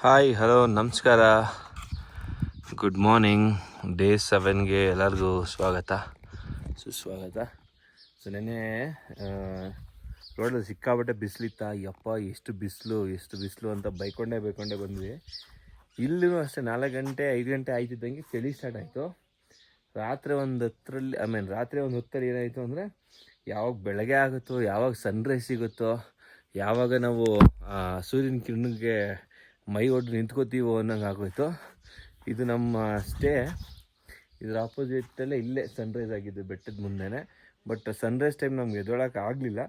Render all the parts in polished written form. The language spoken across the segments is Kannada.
ಹಾಯ್ ಹಲೋ ನಮಸ್ಕಾರ, ಗುಡ್ ಮಾರ್ನಿಂಗ್. ಡೇ 7ಗೆ ಎಲ್ಲರಿಗೂ ಸುಸ್ವಾಗತ. ಸೊ ನೆನ್ನೆ ರೋಡಲ್ಲಿ ಸಿಕ್ಕಾಬಟ್ಟೆ ಬಿಸಿಲಿತ್ತ. ಯಪ್ಪ ಎಷ್ಟು ಬಿಸಿಲು ಅಂತ ಬೈಕೊಂಡೇ ಬಂದ್ವಿ. ಇಲ್ಲೂ ಅಷ್ಟೇ 4 ಗಂಟೆ 5 ಗಂಟೆ ಆಯ್ತಿದ್ದಂಗೆ ಚಳಿ ಸ್ಟಾರ್ಟ್ ಆಯಿತು. ರಾತ್ರಿ ಒಂದು 10 ಏನಾಯಿತು ಅಂದರೆ ಯಾವಾಗ ಬೆಳಗ್ಗೆ ಆಗುತ್ತೋ, ಯಾವಾಗ ಸನ್ರೈಸ್ ಸಿಗುತ್ತೋ, ಯಾವಾಗ ನಾವು ಸೂರ್ಯನ ಕಿರಣಕ್ಕೆ ಮೈ ಒಡ್ಡು ನಿಂತ್ಕೋತೀವೋ ಅನ್ನಂಗೆ ಆಗೋಯ್ತು. ಇದು ನಮ್ಮ ಸ್ಟೇ, ಇದರ ಆಪೋಸಿಟಲ್ಲೇ ಇಲ್ಲೇ ಸನ್ರೈಸ್ ಆಗಿದ್ದು ಬೆಟ್ಟದ ಮುಂದೆನೇ. ಬಟ್ ಸನ್ರೈಸ್ ಟೈಮ್ ನಮ್ಗೆ ಎದ್ದೊಳಕ್ಕೆ ಆಗಲಿಲ್ಲ.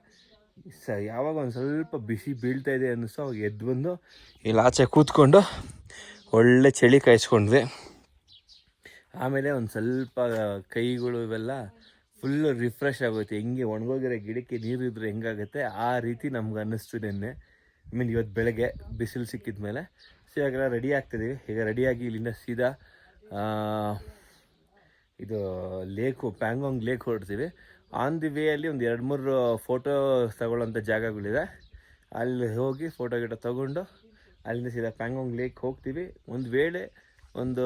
ಯಾವಾಗ ಒಂದು ಸ್ವಲ್ಪ ಬಿಸಿ ಬೀಳ್ತಾ ಇದೆ ಅನ್ನಿಸ್ತು, ಅವಾಗ ಎದ್ದು ಬಂದು ಇಲ್ಲಿ ಆಚೆ ಕೂತ್ಕೊಂಡು ಒಳ್ಳೆ ಚಳಿ ಕಾಯಿಸ್ಕೊಂಡ್ವಿ. ಆಮೇಲೆ ಒಂದು ಸ್ವಲ್ಪ ಕೈಗಳು ಇವೆಲ್ಲ ಫುಲ್ಲು ರಿಫ್ರೆಶ್ ಆಗೋಯ್ತು. ಹೆಂಗೆ ಒಣಗೋಗಿರೋ ಗಿಡಕ್ಕೆ ನೀರು ಇದ್ರೆ ಹೆಂಗಾಗುತ್ತೆ ಆ ರೀತಿ ನಮ್ಗೆ ಅನ್ನಿಸ್ತು ನೆನ್ನೆ. ಇವತ್ತು ಬೆಳಗ್ಗೆ ಬಿಸಿಲು ಸಿಕ್ಕಿದ ಮೇಲೆ. ಸೊ ಇವಾಗೆಲ್ಲ ರೆಡಿ ಆಗ್ತಿದ್ದೀವಿ. ಈಗ ರೆಡಿಯಾಗಿ ಇಲ್ಲಿಂದ ಸೀದಾ ಇದು ಪ್ಯಾಂಗಾಂಗ್ ಲೇಕ್ ಹೊರಡ್ತೀವಿ. ಆನ್ ದಿ ವೇಯಲ್ಲಿ ಒಂದು 2-3 ಫೋಟೋ ತಗೊಳ್ಳೋಂಥ ಜಾಗಗಳಿದೆ. ಅಲ್ಲಿ ಹೋಗಿ ಫೋಟೋ ತೊಗೊಂಡು ಅಲ್ಲಿಂದ ಸೀದಾ ಪ್ಯಾಂಗಾಂಗ್ ಲೇಕ್ ಹೋಗ್ತೀವಿ. ಒಂದು ವೇಳೆ ಒಂದು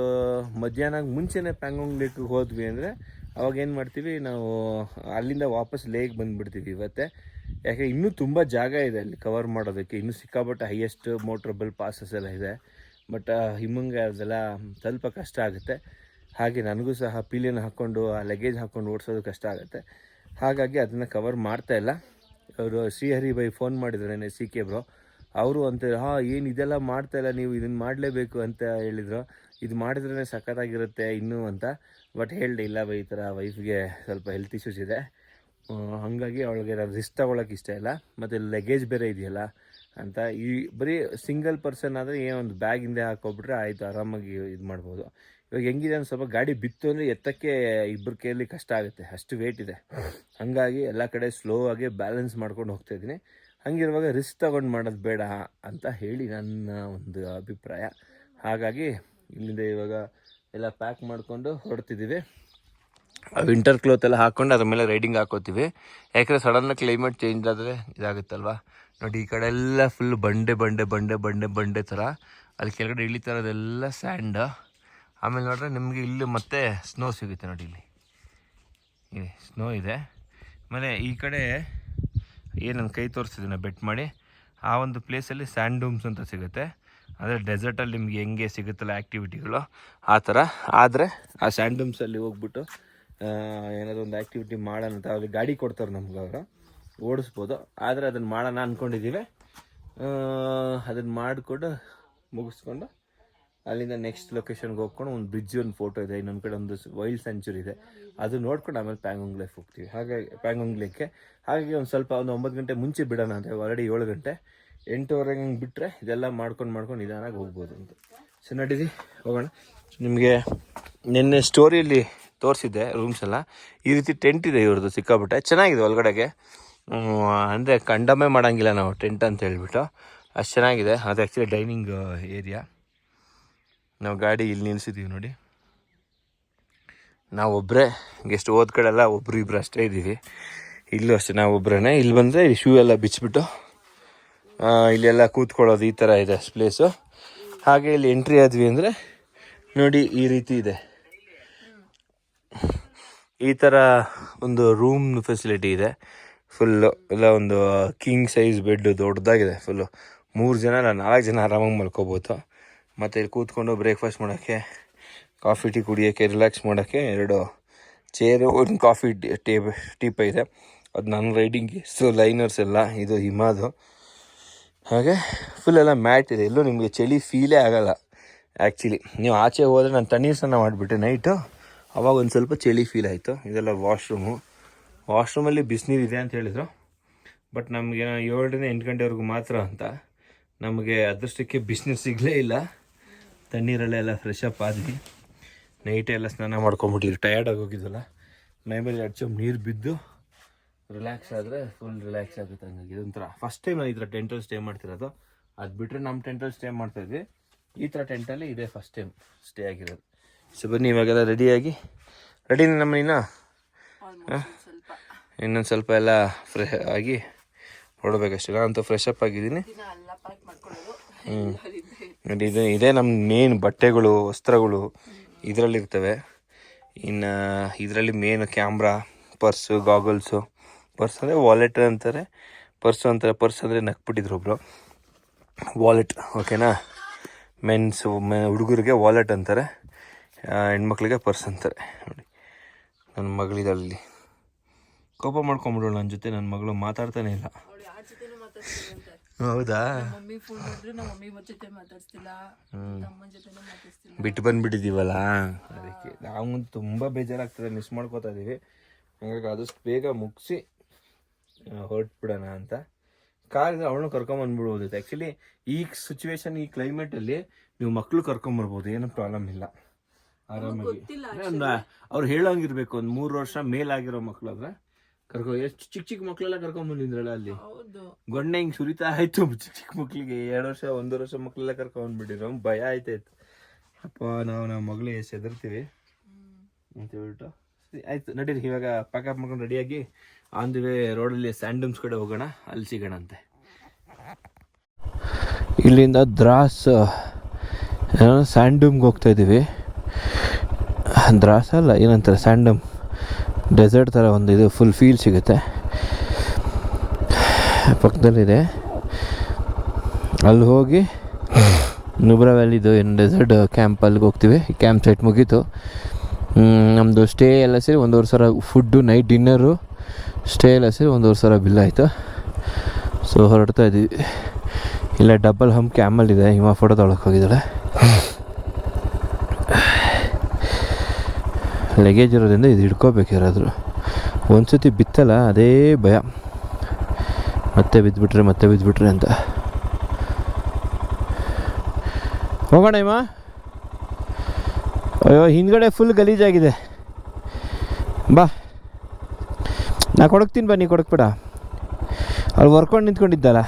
ಮಧ್ಯಾಹ್ನ ಮುಂಚೆನೇ ಪ್ಯಾಂಗಾಂಗ್ ಲೇಕ್ಗೆ ಹೋದ್ವಿ ಅಂದರೆ ಅವಾಗ ಏನು ಮಾಡ್ತೀವಿ, ನಾವು ಅಲ್ಲಿಂದ ವಾಪಸ್ ಲೇಕ್ ಬಂದುಬಿಡ್ತೀವಿ ಇವತ್ತೇ. ಯಾಕೆ ಇನ್ನೂ ತುಂಬ ಜಾಗ ಇದೆ ಅಲ್ಲಿ ಕವರ್ ಮಾಡೋದಕ್ಕೆ. ಇನ್ನೂ ಸಿಕ್ಕಾಪಟ್ಟೆ ಹೈಯೆಸ್ಟ್ ಮೋಟ್ರಬಲ್ ಪಾಸಸ್ ಎಲ್ಲ ಇದೆ. ಬಟ್ ಹಿಮ್ಮಂಗೆ ಅದೆಲ್ಲ ಸ್ವಲ್ಪ ಕಷ್ಟ ಆಗುತ್ತೆ. ಹಾಗೆ ನನಗೂ ಸಹ ಪೀಲಿಯನ್ನು ಹಾಕ್ಕೊಂಡು ಆ ಲಗೇಜ್ ಹಾಕ್ಕೊಂಡು ಓಡಿಸೋದು ಕಷ್ಟ ಆಗುತ್ತೆ. ಹಾಗಾಗಿ ಅದನ್ನು ಕವರ್ ಮಾಡ್ತಾಯಿಲ್ಲ. ಅವರು ಶ್ರೀಹರಿ ಬೈ ಫೋನ್ ಮಾಡಿದ್ರು CK ಬ್ರೋ. ಅವರು ಅಂತ ಏನು ಇದೆಲ್ಲ ಮಾಡ್ತಾಯಿಲ್ಲ, ನೀವು ಇದನ್ನು ಮಾಡಲೇಬೇಕು ಅಂತ ಹೇಳಿದರು. ಇದು ಮಾಡಿದ್ರೇ ಸಖತ್ತಾಗಿರುತ್ತೆ ಇನ್ನೂ ಅಂತ. ಬಟ್ ಹೇಳಿದೆ ಇಲ್ಲ ಬೈ, ಈ ಥರ ವೈಫ್ಗೆ ಸ್ವಲ್ಪ ಹೆಲ್ತ್ ಇಶ್ಯೂಸ್ ಇದೆ, ಹಾಗಾಗಿ ಅವಳಿಗೆ ರಿಸ್ಕ್ ತೊಗೊಳಕ್ಕೆ ಇಷ್ಟ ಇಲ್ಲ, ಮತ್ತು ಲಗೇಜ್ ಬೇರೆ ಇದೆಯಲ್ಲ ಅಂತ. ಈ ಬರೀ ಸಿಂಗಲ್ ಪರ್ಸನ್ ಆದರೆ ಏನೊಂದು ಬ್ಯಾಗ್ ಹಿಂದೆ ಹಾಕೋಬಿಟ್ರೆ ಆಯಿತು, ಆರಾಮಾಗಿ ಇದು ಮಾಡ್ಬೋದು. ಇವಾಗ ಹೆಂಗಿದೆ ಒಂದು ಸ್ವಲ್ಪ ಗಾಡಿ ಬಿತ್ತು ಅಂದರೆ ಎತ್ತಕ್ಕೆ ಇಬ್ಬರು ಕೈಯಲ್ಲಿ ಕಷ್ಟ ಆಗುತ್ತೆ, ಅಷ್ಟು ವೇಟ್ ಇದೆ. ಹಾಗಾಗಿ ಎಲ್ಲ ಕಡೆ ಸ್ಲೋ ಆಗಿ ಬ್ಯಾಲೆನ್ಸ್ ಮಾಡ್ಕೊಂಡು ಹೋಗ್ತಾಯಿದ್ದೀನಿ. ಹಂಗಿರುವಾಗ ರಿಸ್ಕ್ ತೊಗೊಂಡು ಮಾಡೋದು ಬೇಡ ಅಂತ ಹೇಳಿ ನನ್ನ ಒಂದು ಅಭಿಪ್ರಾಯ. ಹಾಗಾಗಿ ಇಲ್ಲಿಂದ ಇವಾಗ ಎಲ್ಲ ಪ್ಯಾಕ್ ಮಾಡಿಕೊಂಡು ಹೊರಡ್ತಿದ್ದೀವಿ. ವಿಂಟರ್ ಕ್ಲೋತ್ ಎಲ್ಲ ಹಾಕ್ಕೊಂಡು ಅದ್ರ ಮೇಲೆ ರೈಡಿಂಗ್ ಹಾಕೋತೀವಿ. ಯಾಕಂದರೆ ಸಡನ್ನಾಗಿ ಕ್ಲೈಮೇಟ್ ಚೇಂಜ್ ಆದರೆ ಇದಾಗುತ್ತಲ್ವ. ನೋಡಿ ಈ ಕಡೆ ಎಲ್ಲ ಫುಲ್ ಬಂಡೆ ಥರ, ಅಲ್ಲಿ ಕೆಳಗಡೆ ಇಳಿತಾರದೆಲ್ಲ ಸ್ಯಾಂಡ್. ಆಮೇಲೆ ನೋಡ್ರೆ ನಿಮಗೆ ಇಲ್ಲಿ ಮತ್ತೆ ಸ್ನೋ ಸಿಗುತ್ತೆ ನೋಡಿ, ಇಲ್ಲಿ ಸ್ನೋ ಇದೆ. ಆಮೇಲೆ ಈ ಕಡೆ ಏನು ನನ್ನ ಕೈ ತೋರಿಸ್ತಿದ್ದೀನಿ ಬೆಟ್ ಮಾಡಿ, ಆ ಒಂದು ಪ್ಲೇಸಲ್ಲಿ ಸ್ಯಾಂಡ್ ಡೂಮ್ಸ್ ಅಂತ ಸಿಗುತ್ತೆ. ಅಂದರೆ ಡೆಸರ್ಟಲ್ಲಿ ನಿಮ್ಗೆ ಹೆಂಗೆ ಸಿಗುತ್ತಲ್ಲ ಆ್ಯಕ್ಟಿವಿಟಿಗಳು ಆ ಥರ. ಆದರೆ ಆ ಸ್ಯಾಂಡ್ ಡೂಮ್ಸಲ್ಲಿ ಹೋಗ್ಬಿಟ್ಟು ಏನಾದರೂ ಒಂದು ಆ್ಯಕ್ಟಿವಿಟಿ ಮಾಡೋಣ ಅಂತ ಅಲ್ಲಿ ಗಾಡಿ ಕೊಡ್ತಾರೆ ನಮ್ಗೆ, ಅವರು ಓಡಿಸ್ಬೋದು. ಆದರೆ ಅದನ್ನು ಮಾಡೋಣ ಅಂದ್ಕೊಂಡಿದ್ದೀವಿ. ಅದನ್ನು ಮಾಡಿಕೊಂಡು ಮುಗಿಸ್ಕೊಂಡು ಅಲ್ಲಿಂದ ನೆಕ್ಸ್ಟ್ ಲೊಕೇಶನ್ಗೆ ಹೋಗ್ಕೊಂಡು ಒಂದು ಬ್ರಿಡ್ಜ್, ಒಂದು ಫೋಟೋ ಇದೆ, ಇನ್ನೊಂದು ಕಡೆ ಒಂದು ವೈಲ್ಡ್ ಸೆಂಚುರಿ ಇದೆ, ಅದು ನೋಡ್ಕೊಂಡು ಆಮೇಲೆ ಪ್ಯಾಂಗಾಂಗ್ ಲೇಕ್ ಹೋಗ್ತೀವಿ. ಹಾಗಾಗಿ ಪ್ಯಾಂಗಾಂಗ್ ಲೇಕ್ಗೆ ಹಾಗಾಗಿ ಒಂದು ಸ್ವಲ್ಪ 9 ಗಂಟೆ ಮುಂಚೆ ಬಿಡೋಣ ಅಂತ. ಆಲ್ರೆಡಿ 7 ಗಂಟೆ, 8:15 ಹಂಗೆ ಬಿಟ್ಟರೆ ಇದೆಲ್ಲ ಮಾಡ್ಕೊಂಡು ನಿಧಾನಾಗಿ ಹೋಗ್ಬೋದು ಅಂತ. ಸೊ ನಡೀರಿ ಹೋಗೋಣ. ನಿಮಗೆ ನಿನ್ನೆ ಸ್ಟೋರಿಯಲ್ಲಿ ತೋರಿಸಿದ್ದೆ ರೂಮ್ಸ್ ಎಲ್ಲ. ಈ ರೀತಿ ಟೆಂಟ್ ಇದೆ ಇವ್ರದ್ದು, ಸಿಕ್ಕಾಬಿಟ್ಟೆ ಚೆನ್ನಾಗಿದೆ ಒಳಗಡೆಗೆ. ಅಂದರೆ ಕಂಡಮೇ ಮಾಡೋಂಗಿಲ್ಲ ನಾವು ಟೆಂಟ್ ಅಂತ ಹೇಳ್ಬಿಟ್ಟು, ಅಷ್ಟು ಚೆನ್ನಾಗಿದೆ. ಅದು ಆ್ಯಕ್ಚುಲಿ ಡೈನಿಂಗ್ ಏರಿಯಾ. ನಾವು ಗಾಡಿ ಇಲ್ಲಿ ನಿಲ್ಲಿಸಿದ್ದೀವಿ ನೋಡಿ. ನಾವು ಒಬ್ಬರೇ, ಗೆಸ್ಟ್ ಹೋದ ಕಡೆ ಎಲ್ಲ ಇಬ್ಬರು ಅಷ್ಟೇ ಇದ್ದೀವಿ. ಇಲ್ಲೂ ಅಷ್ಟೇ ನಾವು ಒಬ್ಬರೇ. ಇಲ್ಲಿ ಬಂದರೆ ಈ ಶೂ ಎಲ್ಲ ಬಿಚ್ಚಿಬಿಟ್ಟು ಇಲ್ಲೆಲ್ಲ ಕೂತ್ಕೊಳ್ಳೋದು ಈ ಥರ ಇದೆ ಪ್ಲೇಸು. ಹಾಗೆ ಇಲ್ಲಿ ಎಂಟ್ರಿ ಆದ್ವಿ ಅಂದರೆ ನೋಡಿ ಈ ರೀತಿ ಇದೆ. ಈ ಥರ ಒಂದು ರೂಮ್ ಫೆಸಿಲಿಟಿ ಇದೆ. ಫುಲ್ಲು ಎಲ್ಲ ಒಂದು ಕಿಂಗ್ ಸೈಜ್ ಬೆಡ್ ದೊಡ್ಡದಾಗಿದೆ. ಫುಲ್ಲು 3 ಜನ ಇಲ್ಲ 4 ಜನ ಆರಾಮಾಗಿ ಮಲ್ಕೋಬೋದು. ಮತ್ತು ಇಲ್ಲಿ ಕೂತ್ಕೊಂಡು ಬ್ರೇಕ್ಫಾಸ್ಟ್ ಮಾಡೋಕ್ಕೆ, ಕಾಫಿ ಟೀ ಕುಡಿಯೋಕ್ಕೆ, ರಿಲ್ಯಾಕ್ಸ್ ಮಾಡೋಕ್ಕೆ 2 ಚೇರು, ಒಂದು ಕಾಫಿ ಟೀಪ ಇದೆ. ಅದು ನನ್ನ ರೈಡಿಂಗ್ ಲೈನರ್ಸ್ ಎಲ್ಲ ಇದು ಹಿಮಾದು. ಹಾಗೆ ಫುಲ್ಲೆಲ್ಲ ಮ್ಯಾಟ್ ಇದೆ. ಎಲ್ಲೂ ನಿಮಗೆ ಚಳಿ ಫೀಲೇ ಆಗೋಲ್ಲ. ಆ್ಯಕ್ಚುಲಿ ನೀವು ಆಚೆ ಹೋದರೆ ನಾನು ತಣ್ಣೀರು ಸ್ನಾನ ಮಾಡಿಬಿಟ್ಟೆ ನೈಟು, ಅವಾಗ ಒಂದು ಸ್ವಲ್ಪ ಚಳಿ ಫೀಲ್ ಆಯಿತು. ಇದೆಲ್ಲ ವಾಶ್ರೂಮಲ್ಲಿ ಬಿಸಿನೀರು ಇದೆ ಅಂತ ಹೇಳಿದರು. ಬಟ್ ನಮಗೆ 7ರಿಂದ 8 ಗಂಟೆವರೆಗೂ ಮಾತ್ರ ಅಂತ. ನಮಗೆ ಅದೃಷ್ಟಕ್ಕೆ ಬಿಸಿನೀರು ಸಿಗಲೇ ಇಲ್ಲ. ತಣ್ಣೀರಲ್ಲೆಲ್ಲ ಫ್ರೆಶ್ ಅಪ್ ಆದ್ವಿ. ನೈಟೇ ಎಲ್ಲ ಸ್ನಾನ ಮಾಡ್ಕೊಂಬಿಟ್ಟಿದ್ವಿ, ಟಯರ್ಡಾಗಿ ಹೋಗಿದ್ದಲ್ಲ. ಮೈ ಮೇಲೆ 2 ಚಮ್ ನೀರು ಬಿದ್ದು ರಿಲ್ಯಾಕ್ಸ್ ಆದರೆ ಫುಲ್ ರಿಲ್ಯಾಕ್ಸ್ ಆಗುತ್ತೆ. ಹಂಗಾಗಿ ಇದೊಂಥರ ಫಸ್ಟ್ ಟೈಮ್ ನಾನು ಈ ಥರ ಟೆಂಟಲ್ಲಿ ಸ್ಟೇ ಮಾಡ್ತಿರೋದು. ಅದು ಬಿಟ್ಟರೆ ನಮ್ಮ ಟೆಂಟಲ್ಲಿ ಸ್ಟೇ ಮಾಡ್ತಾಯಿದ್ವಿ. ಈ ಥರ ಟೆಂಟಲ್ಲಿ ಇದೇ ಫಸ್ಟ್ ಟೈಮ್ ಸ್ಟೇ ಆಗಿರೋದು. ಸೊ ಬನ್ನಿ ಇವಾಗೆಲ್ಲ ರೆಡಿನೇ ನಮ್ಮ ಇನ್ನೊಂದು ಸ್ವಲ್ಪ ಎಲ್ಲ ಫ್ರೆಶ್ ಆಗಿ ಹೊರಡ್ಬೇಕಷ್ಟೇ. ನಾನಂತೂ ಫ್ರೆಶ್ ಅಪ್ ಆಗಿದ್ದೀನಿ. ಇದೇ ನಮ್ಮ ಮೇನ್ ಬಟ್ಟೆಗಳು ವಸ್ತ್ರಗಳು ಇದರಲ್ಲಿರ್ತವೆ. ಇನ್ನು ಇದರಲ್ಲಿ main camera, purse, goggles. Purse ಅಂದರೆ ವಾಲೆಟ್ ಅಂತಾರೆ, ಪರ್ಸು ಅಂತಾರೆ. ಪರ್ಸ್ ಅಂದರೆ ನಕ್ಬಿಟ್ಟಿದ್ರು ಒಬ್ಬರು. ವಾಲೆಟ್ ಓಕೆನಾ. ಹುಡುಗರಿಗೆ ವಾಲೆಟ್ ಅಂತಾರೆ, ಹೆಣ್ಮಕ್ಳಿಗೆ ಪರ್ಸ್ ಅಂತಾರೆ. ನೋಡಿ ನನ್ನ ಮಗಳಿದಲ್ಲಿ ಕೋಪ ಮಾಡ್ಕೊಂಬಿಡೋಳು ನನ್ನ ಜೊತೆ. ನನ್ನ ಮಗಳು ಮಾತಾಡ್ತಾನೆ ಇಲ್ಲ. ಹೌದಾ, ಬಿಟ್ಟು ಬಂದ್ಬಿಟ್ಟಿದ್ದೀವಲ್ಲ, ಅದಕ್ಕೆ ನಾವು ತುಂಬ ಬೇಜಾರಾಗ್ತದೆ, ಮಿಸ್ ಮಾಡ್ಕೋತಾ ಇದ್ದೀವಿ. ಹಂಗಾಗಿ ಆದಷ್ಟು ಬೇಗ ಮುಗಿಸಿ ಹೊರಟ್ಬಿಡೋಣ ಅಂತ. ಕಾರಿದ್ರೆ ಅವಳನ್ನ ಕರ್ಕೊಂಬಂದ್ಬಿಡ್ಬೋದಿತ್ತು. ಆ್ಯಕ್ಚುಲಿ ಈ ಸಿಚುವೇಶನ್, ಈ ಕ್ಲೈಮೇಟಲ್ಲಿ ನೀವು ಮಕ್ಕಳು ಕರ್ಕೊಂಬರ್ಬೋದು, ಏನೂ ಪ್ರಾಬ್ಲಮ್ ಇಲ್ಲ, ಆರಾಮಾಗಿ. ಅವ್ರು ಹೇಳೋಂಗಿರ್ಬೇಕು, ಒಂದು 3 ವರ್ಷ ಮೇಲಾಗಿರೋ ಮಕ್ಕಳಾದ್ರೆ ಎಷ್ಟು ಚಿಕ್ಕ ಮಕ್ಕಳೆಲ್ಲ ಕರ್ಕೊಂಬಂದಿದ್ರಲ್ಲ ಅಲ್ಲಿ. ಗೊಣ್ಣೆ ಹಿಂಗೆ ಸುರಿತಾ ಆಯ್ತು ಚಿಕ್ಕ ಮಕ್ಳಿಗೆ. 2 ವರ್ಷ 1 ವರ್ಷ ಮಕ್ಕಳೆಲ್ಲ ಕರ್ಕೊಂಡ್ಬಿಟ್ಟಿರೋ ಭಯ ಆಯ್ತಾಯ್ತು. ಅಪ್ಪ ನಾವು ಮಗಳು ಎಷ್ಟು ಹೆದರ್ತೀವಿ ಅಂತ ಹೇಳ್ಬಿಟ್ಟು ಆಯ್ತು ನಡೀರಿ ಇವಾಗ ಪ್ಯಾಕಪ್ ಮಾಡ್ಕೊಂಡು ರೆಡಿಯಾಗಿ ಆನ್ ದಿ ವೇ ರೋಡಲ್ಲಿ ಸ್ಯಾಂಡಮ್ಸ್ ಕಡೆ ಹೋಗೋಣ, ಅಲ್ಲಿ ಸಿಗೋಣ ಅಂತೆ. ಇಲ್ಲಿಂದ ದ್ರಾಸ್ ಸ್ಯಾಂಡಮ್ಗೆ ಹೋಗ್ತಾ ಇದ್ದೀವಿ. ದ್ರಾಸ್ ಅಲ್ಲ, ಏನಂತಾರೆ, ಸ್ಯಾಂಡಮ್ ಡೆಸರ್ಟ್ ಥರ ಒಂದು ಇದು ಫುಲ್ ಫೀಲ್ ಸಿಗುತ್ತೆ, ಪಕ್ಕದಲ್ಲಿದೆ. ಅಲ್ಲಿ ಹೋಗಿ ನುಬ್ರಾ ವ್ಯಾಲಿದು ಏನು ಡೆಸರ್ಟ್ ಕ್ಯಾಂಪ್ ಅಲ್ಲಿಗೆ ಹೋಗ್ತೀವಿ. ಕ್ಯಾಂಪ್ ಸೈಟ್ ಮುಗೀತು. ನಮ್ಮದು ಸ್ಟೇ ಎಲ್ಲ ಸೇರಿ 1,500 ಫುಡ್ಡು, ನೈಟ್ ಡಿನ್ನರು, ಸ್ಟೇ ಎಲ್ಲ ಸೇರಿ 1,500 ಬಿಲ್ ಆಯಿತು. ಸೊ ಹೊರಡ್ತಾ ಇದ್ದೀವಿ. ಇಲ್ಲ ಡಬಲ್ ಹಂಪ್ ಕ್ಯಾಮಲ್ ಇದೆ, ಹಿಮ ಫೋಟೋ ತೊಗೊಳಕ್ಕೆ ಹೋಗಿದ್ದಾಳೆ. ಲಗೇಜ್ ಇರೋದ್ರಿಂದ ಇದು ಹಿಡ್ಕೋಬೇಕು ಯಾರಾದರೂ. ಒಂದು ಸತಿ ಬಿತ್ತಲ್ಲ, ಅದೇ ಭಯ, ಮತ್ತೆ ಬಿದ್ದುಬಿಟ್ರೆ ಅಂತ. ಹೋಗೋಣ ಇಮ್ಮ. ಅಯ್ಯೋ ಹಿಂದ್ಗಡೆ ಫುಲ್ ಗಲೀಜಾಗಿದೆ, ಬಾ ನಾ ಕೊಡಕ್ತೀನಿ, ಬಾ ನೀ ಕೊಡಕ್ಬೇಡ. ಅಲ್ಲಿ ವರ್ಕೊಂಡು ನಿಂತ್ಕೊಂಡಿದ್ದಲ್ಲ,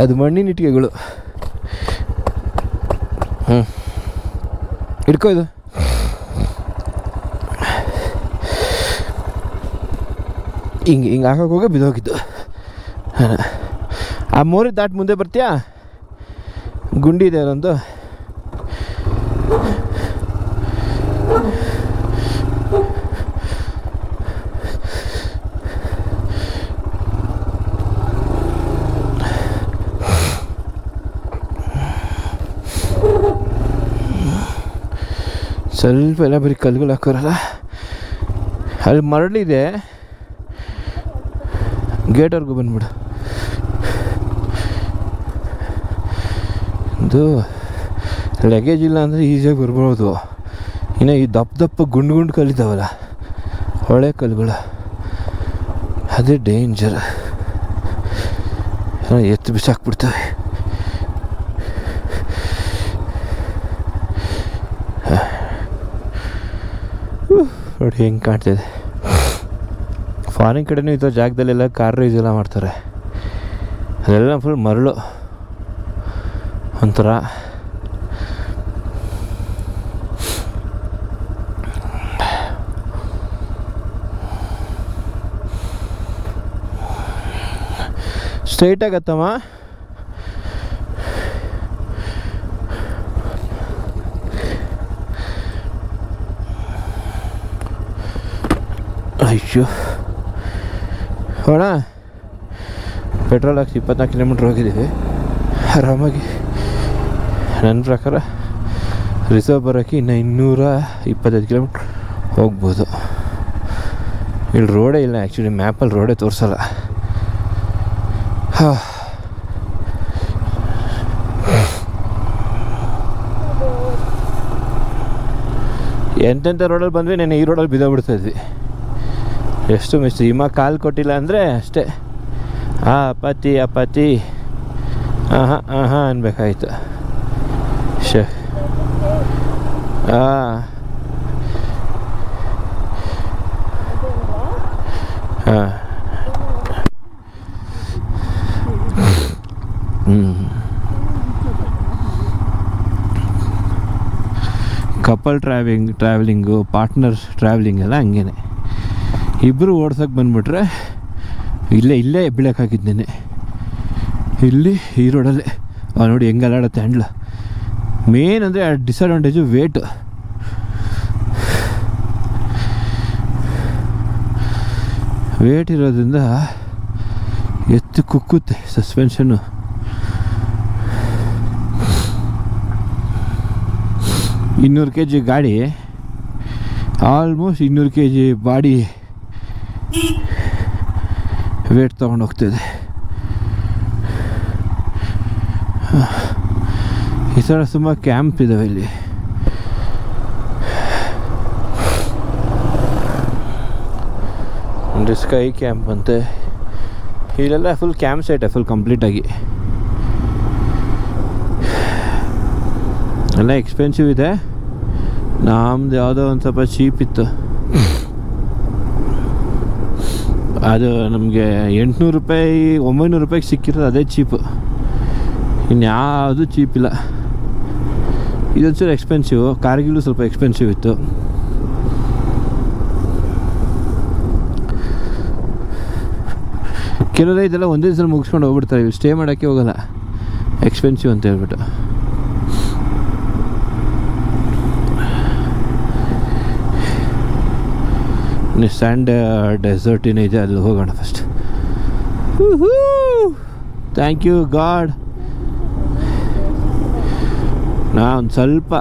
ಅದು ಮಣ್ಣಿನ ಇಟ್ಟಿಗೆಗಳು. ಹಿಡ್ಕೋ ಇದು. ಹಿಂಗೆ ಹಾಕೋಕೆ ಹೋಗಿ ಬಿದ್ದೋಗಿದ್ದು. ಆ ಮೋರಿ ದಾಟ್ ಮುಂದೆ ಬರ್ತೀಯಾ, ಗುಂಡಿ ಇದೆ ಅದೊಂದು. ಸ್ವಲ್ಪ ಎಲ್ಲ ಬರೀ ಕಲ್ಗಳು ಹಾಕೋರಲ್ಲ. ಅಲ್ಲಿ ಮರಳಿದೆ, ಗೇಟ್ವರೆಗೂ ಬಂದ್ಬಿಡು. ಇದು ಲಗೇಜ್ ಇಲ್ಲ ಅಂದರೆ ಈಸಿಯಾಗಿ ಬರ್ಬೋದು. ಇನ್ನು ಈ ದಪ್ಪ ಗುಂಡು ಕಲ್ಲಿದ್ದಾವಲ್ಲ, ಹೊಳೆ ಕಲ್ಲುಗಳು, ಅದೇ ಡೇಂಜರ್. ಎತ್ತು ಬಿಸಾಕ್ಬಿಡ್ತವೆ. ನೋಡಿ ಹೆಂಗೆ ಕಾಣ್ತಿದೆ. ಫಾರಿನ್ ಕಡೆನೂ ಇರೋ ಜಾಗದಲ್ಲೆಲ್ಲ ಕಾರ್ ರೈಸ್ ಎಲ್ಲ ಮಾಡ್ತಾರೆ. ಅದೆಲ್ಲ ಫುಲ್ ಮರಳು ಒಂಥರ. ಸ್ಟ್ರೈಟ್ ಆಗತ್ತಮ್ಮ. ಅಯ್ಯೋ ಹೋಣ. ಪೆಟ್ರೋಲ್ ಹಾಕಿ 24 ಕಿಲೋಮೀಟ್ರ್ ಹೋಗಿದ್ದೀವಿ ಆರಾಮಾಗಿ. ನನ್ನ ಪ್ರಕಾರ ರಿಸರ್ವ್ ಬರೋಕ್ಕೆ ಇನ್ನು 225 ಕಿಲೋಮೀಟ್ರ್ ಹೋಗ್ಬೋದು. ಇಲ್ಲಿ ರೋಡೇ ಇಲ್ಲ, ಆ್ಯಕ್ಚುಲಿ ಮ್ಯಾಪಲ್ಲಿ ರೋಡೇ ತೋರಿಸಲ್ಲ. ಎಂತೆಂಥ ರೋಡಲ್ಲಿ ಬಂದ್ವಿ, ನಾನು ಈ ರೋಡಲ್ಲಿ ಬಿದ್ದೋಗ್ಬಿಡ್ತಾಯಿದ್ವಿ. ಎಷ್ಟು ಮಿಸ್. ಹಿಮ ಕಾಲು ಕೊಟ್ಟಿಲ್ಲ ಅಂದರೆ ಅಷ್ಟೇ, ಅಪಾತಿ ಹಾಂ ಅನ್ಬೇಕಾಯ್ತು. ಹಾಂ ಕಪಲ್ ಟ್ರಾವೆಲಿಂಗು, ಪಾರ್ಟ್ನರ್ ಟ್ರಾವೆಲಿಂಗ್ ಎಲ್ಲ ಹಂಗೇನೆ. ಇಬ್ಬರು ಓಡ್ಸೋಕೆ ಬಂದುಬಿಟ್ರೆ ಇಲ್ಲೇ ಬೀಳಕ್ಕೆ ಹಾಕಿದ್ದೇನೆ. ಇಲ್ಲಿ ಈ ರೋಡಲ್ಲೇ ನೋಡಿ ಹೆಂಗೆ ಅಲ್ಲಾಡುತ್ತೆ ಹ್ಯಾಂಡ್ಲ್. ಮೇನ್ ಅಂದರೆ ಡಿಸಡ್ವಾಂಟೇಜು ವೇಟ್. ವೇಟ್ ಇರೋದ್ರಿಂದ ಎತ್ತು ಕುಕ್ಕುತ್ತೆ ಸಸ್ಪೆನ್ಷನ್ನು. ಇನ್ನೂರು kg ಗಾಡಿ, ಆಲ್ಮೋಸ್ಟ್ 200 kg ಬಾಡಿ ವೇಟ್ ತೊಗೊಂಡು ಹೋಗ್ತಿದೆ. ಈ ಥರ ತುಂಬ ಕ್ಯಾಂಪ್ ಇದ್ದಾವೆ ಇಲ್ಲಿ. ಒಂದು ಸ್ಕೈ ಕ್ಯಾಂಪ್ ಅಂತೆ. ಇಲ್ಲೆಲ್ಲ ಫುಲ್ ಕ್ಯಾಂಪ್ ಸೈಟೇ ಫುಲ್ ಕಂಪ್ಲೀಟಾಗಿ. ಎಲ್ಲ ಎಕ್ಸ್ಪೆನ್ಸಿವ್ ಇದೆ. ನಮ್ದು ಯಾವುದೋ ಒಂದು ಸ್ವಲ್ಪ ಚೀಪ್ ಇತ್ತು. ಅದು ನಮಗೆ 800 ರೂಪಾಯಿ 900 ರೂಪಾಯಿಗೆ ಸಿಕ್ಕಿರೋದು ಅದೇ ಚೀಪು. ಇನ್ಯಾವುದು ಚೀಪ್ ಇಲ್ಲ. ಇದೊಂಚೂರು ಎಕ್ಸ್ಪೆನ್ಸಿವ್. ಕಾರ್ಗಿಲು ಸ್ವಲ್ಪ ಎಕ್ಸ್ಪೆನ್ಸಿವ್ ಇತ್ತು. ಕೆಲವರೇ ಇದೆಲ್ಲ ಒಂದೇ ದಿವಸ ಮುಗಿಸ್ಕೊಂಡು ಹೋಗ್ಬಿಡ್ತಾರೆ. ಇಲ್ಲಿ ಸ್ಟೇ ಮಾಡೋಕ್ಕೆ ಹೋಗಲ್ಲ, ಎಕ್ಸ್ಪೆನ್ಸಿವ್ ಅಂತ ಹೇಳ್ಬಿಟ್ಟು. ಸ್ಯಾಂಡ್ ಡೆಸರ್ಟ್ ಏನಿದೆ ಅಲ್ಲಿ ಹೋಗೋಣ ಫಸ್ಟ್. Thank you god. ನಾ ಒಂದು ಸ್ವಲ್ಪ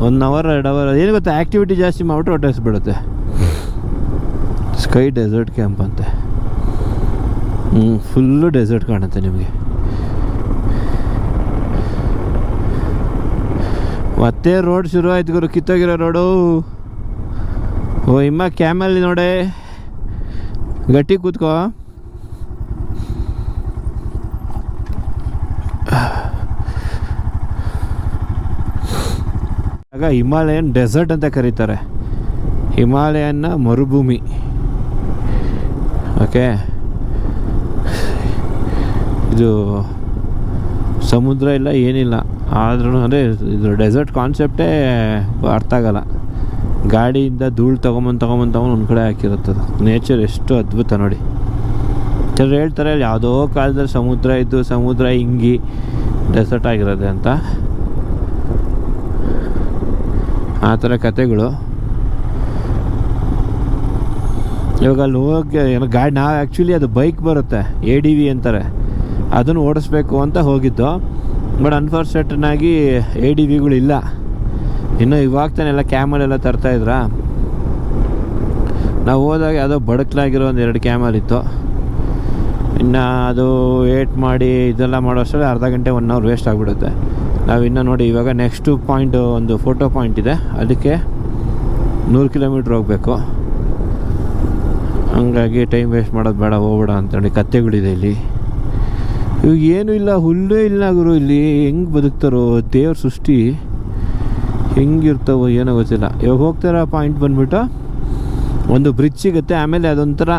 1 hour 2 hour ಏನು ಗೊತ್ತಾ, ಆ್ಯಕ್ಟಿವಿಟಿ ಜಾಸ್ತಿ ಮಾಡಿಬಿಟ್ರೆ ಹೊಟ್ಟೆ ಹಸ್ಬಿಡುತ್ತೆ. ಸ್ಕೈ ಡೆಸರ್ಟ್ ಕ್ಯಾಂಪ್ ಅಂತೆ. ಫುಲ್ಲು ಡೆಸರ್ಟ್ ಕಾಣುತ್ತೆ ನಿಮಗೆ. ಮತ್ತೆ ರೋಡ್ ಶುರು ಆಯ್ತು ಗುರು, ಕಿತ್ತೋಗಿರೋ ರೋಡು. ಓ ಇಮ್ಮ ಕ್ಯಾಮಲ್ಲಿ ನೋಡೆ, ಗಟ್ಟಿ ಕೂತ್ಕೋ. ಆಗ ಹಿಮಾಲಯನ್ ಡೆಸರ್ಟ್ ಅಂತ ಕರೀತಾರೆ. ಹಿಮಾಲಯನ್ನ ಮರುಭೂಮಿ. ಓಕೆ, ಇದು ಸಮುದ್ರ ಇಲ್ಲ ಏನಿಲ್ಲ. ಆದ್ರೂ ಅಂದರೆ ಇದು ಡೆಸರ್ಟ್ ಕಾನ್ಸೆಪ್ಟೇ ಅರ್ಥ ಆಗಲ್ಲ. ಗಾಡಿಯಿಂದ ಧೂಳು ತೊಗೊಂಬಂದು ಒಂದು ಕಡೆ ಹಾಕಿರುತ್ತದೆ. ನೇಚರ್ ಎಷ್ಟು ಅದ್ಭುತ ನೋಡಿ. ಕೆಲವರು ಹೇಳ್ತಾರೆ ಅಲ್ಲಿ ಯಾವುದೋ ಕಾಲದಲ್ಲಿ ಸಮುದ್ರ ಇದ್ದು ಸಮುದ್ರ ಹಿಂಗಿ ಡೆಸರ್ಟ್ ಆಗಿರೋದೆ ಅಂತ. ಆ ಥರ ಕತೆಗಳು. ಇವಾಗ ಅಲ್ಲಿ ಹೋಗಿ ಏನೋ ಗಾಡಿ, ನಾವು ಆ್ಯಕ್ಚುಲಿ ಅದು ಬೈಕ್ ಬರುತ್ತೆ ADV ಅಂತಾರೆ, ಅದನ್ನು ಓಡಿಸ್ಬೇಕು ಅಂತ ಹೋಗಿದ್ದು. ಬಟ್ ಅನ್ಫಾರ್ಚುನೇಟಾಗಿ ADVಗಳಿಲ್ಲ. ಇನ್ನು ಇವಾಗ ತಾನೆ ಎಲ್ಲ ಕ್ಯಾಮಲೆಲ್ಲ ತರ್ತಾಯಿದ್ರಾ. ನಾವು ಹೋದಾಗ ಯಾವುದೋ ಬಡಕಲಾಗಿರೋ 1-2 ಕ್ಯಾಮಲ್ ಇತ್ತು. ಇನ್ನು ಅದು ವೇಟ್ ಮಾಡಿ ಇದೆಲ್ಲ ಮಾಡೋ ಅಷ್ಟರಲ್ಲಿ ಅರ್ಧ ಗಂಟೆ 1 hour ವೇಸ್ಟ್ ಆಗಿಬಿಡುತ್ತೆ. ನಾವು ಇನ್ನೂ ನೋಡಿ ಇವಾಗ ನೆಕ್ಸ್ಟು ಪಾಯಿಂಟ್ ಒಂದು ಫೋಟೋ ಪಾಯಿಂಟ್ ಇದೆ, ಅದಕ್ಕೆ 100 ಕಿಲೋಮೀಟ್ರ್ ಹೋಗಬೇಕು. ಹಂಗಾಗಿ ಟೈಮ್ ವೇಸ್ಟ್ ಮಾಡೋದು ಬೇಡ, ಹೋಗ್ಬೇಡ ಅಂತೇಳಿ ಕತ್ತೆಗಳಿದೆ ಇಲ್ಲಿ. ಇವಾಗ ಏನೂ ಇಲ್ಲ, ಹುಲ್ಲೇ ಇಲ್ಲ ಗುರು. ಇಲ್ಲಿ ಹೆಂಗೆ ಬದುಕ್ತಾರೋ, ದೇವ್ರ ಸೃಷ್ಟಿ ಹೆಂಗಿರ್ತಾವೋ ಏನೋ ಗೊತ್ತಿಲ್ಲ. ಇವಾಗ ಹೋಗ್ತಾರ ಪಾಯಿಂಟ್ ಬಂದುಬಿಟ್ಟು ಒಂದು ಬ್ರಿಡ್ಜ್ ಸಿಗುತ್ತೆ. ಆಮೇಲೆ ಅದೊಂಥರ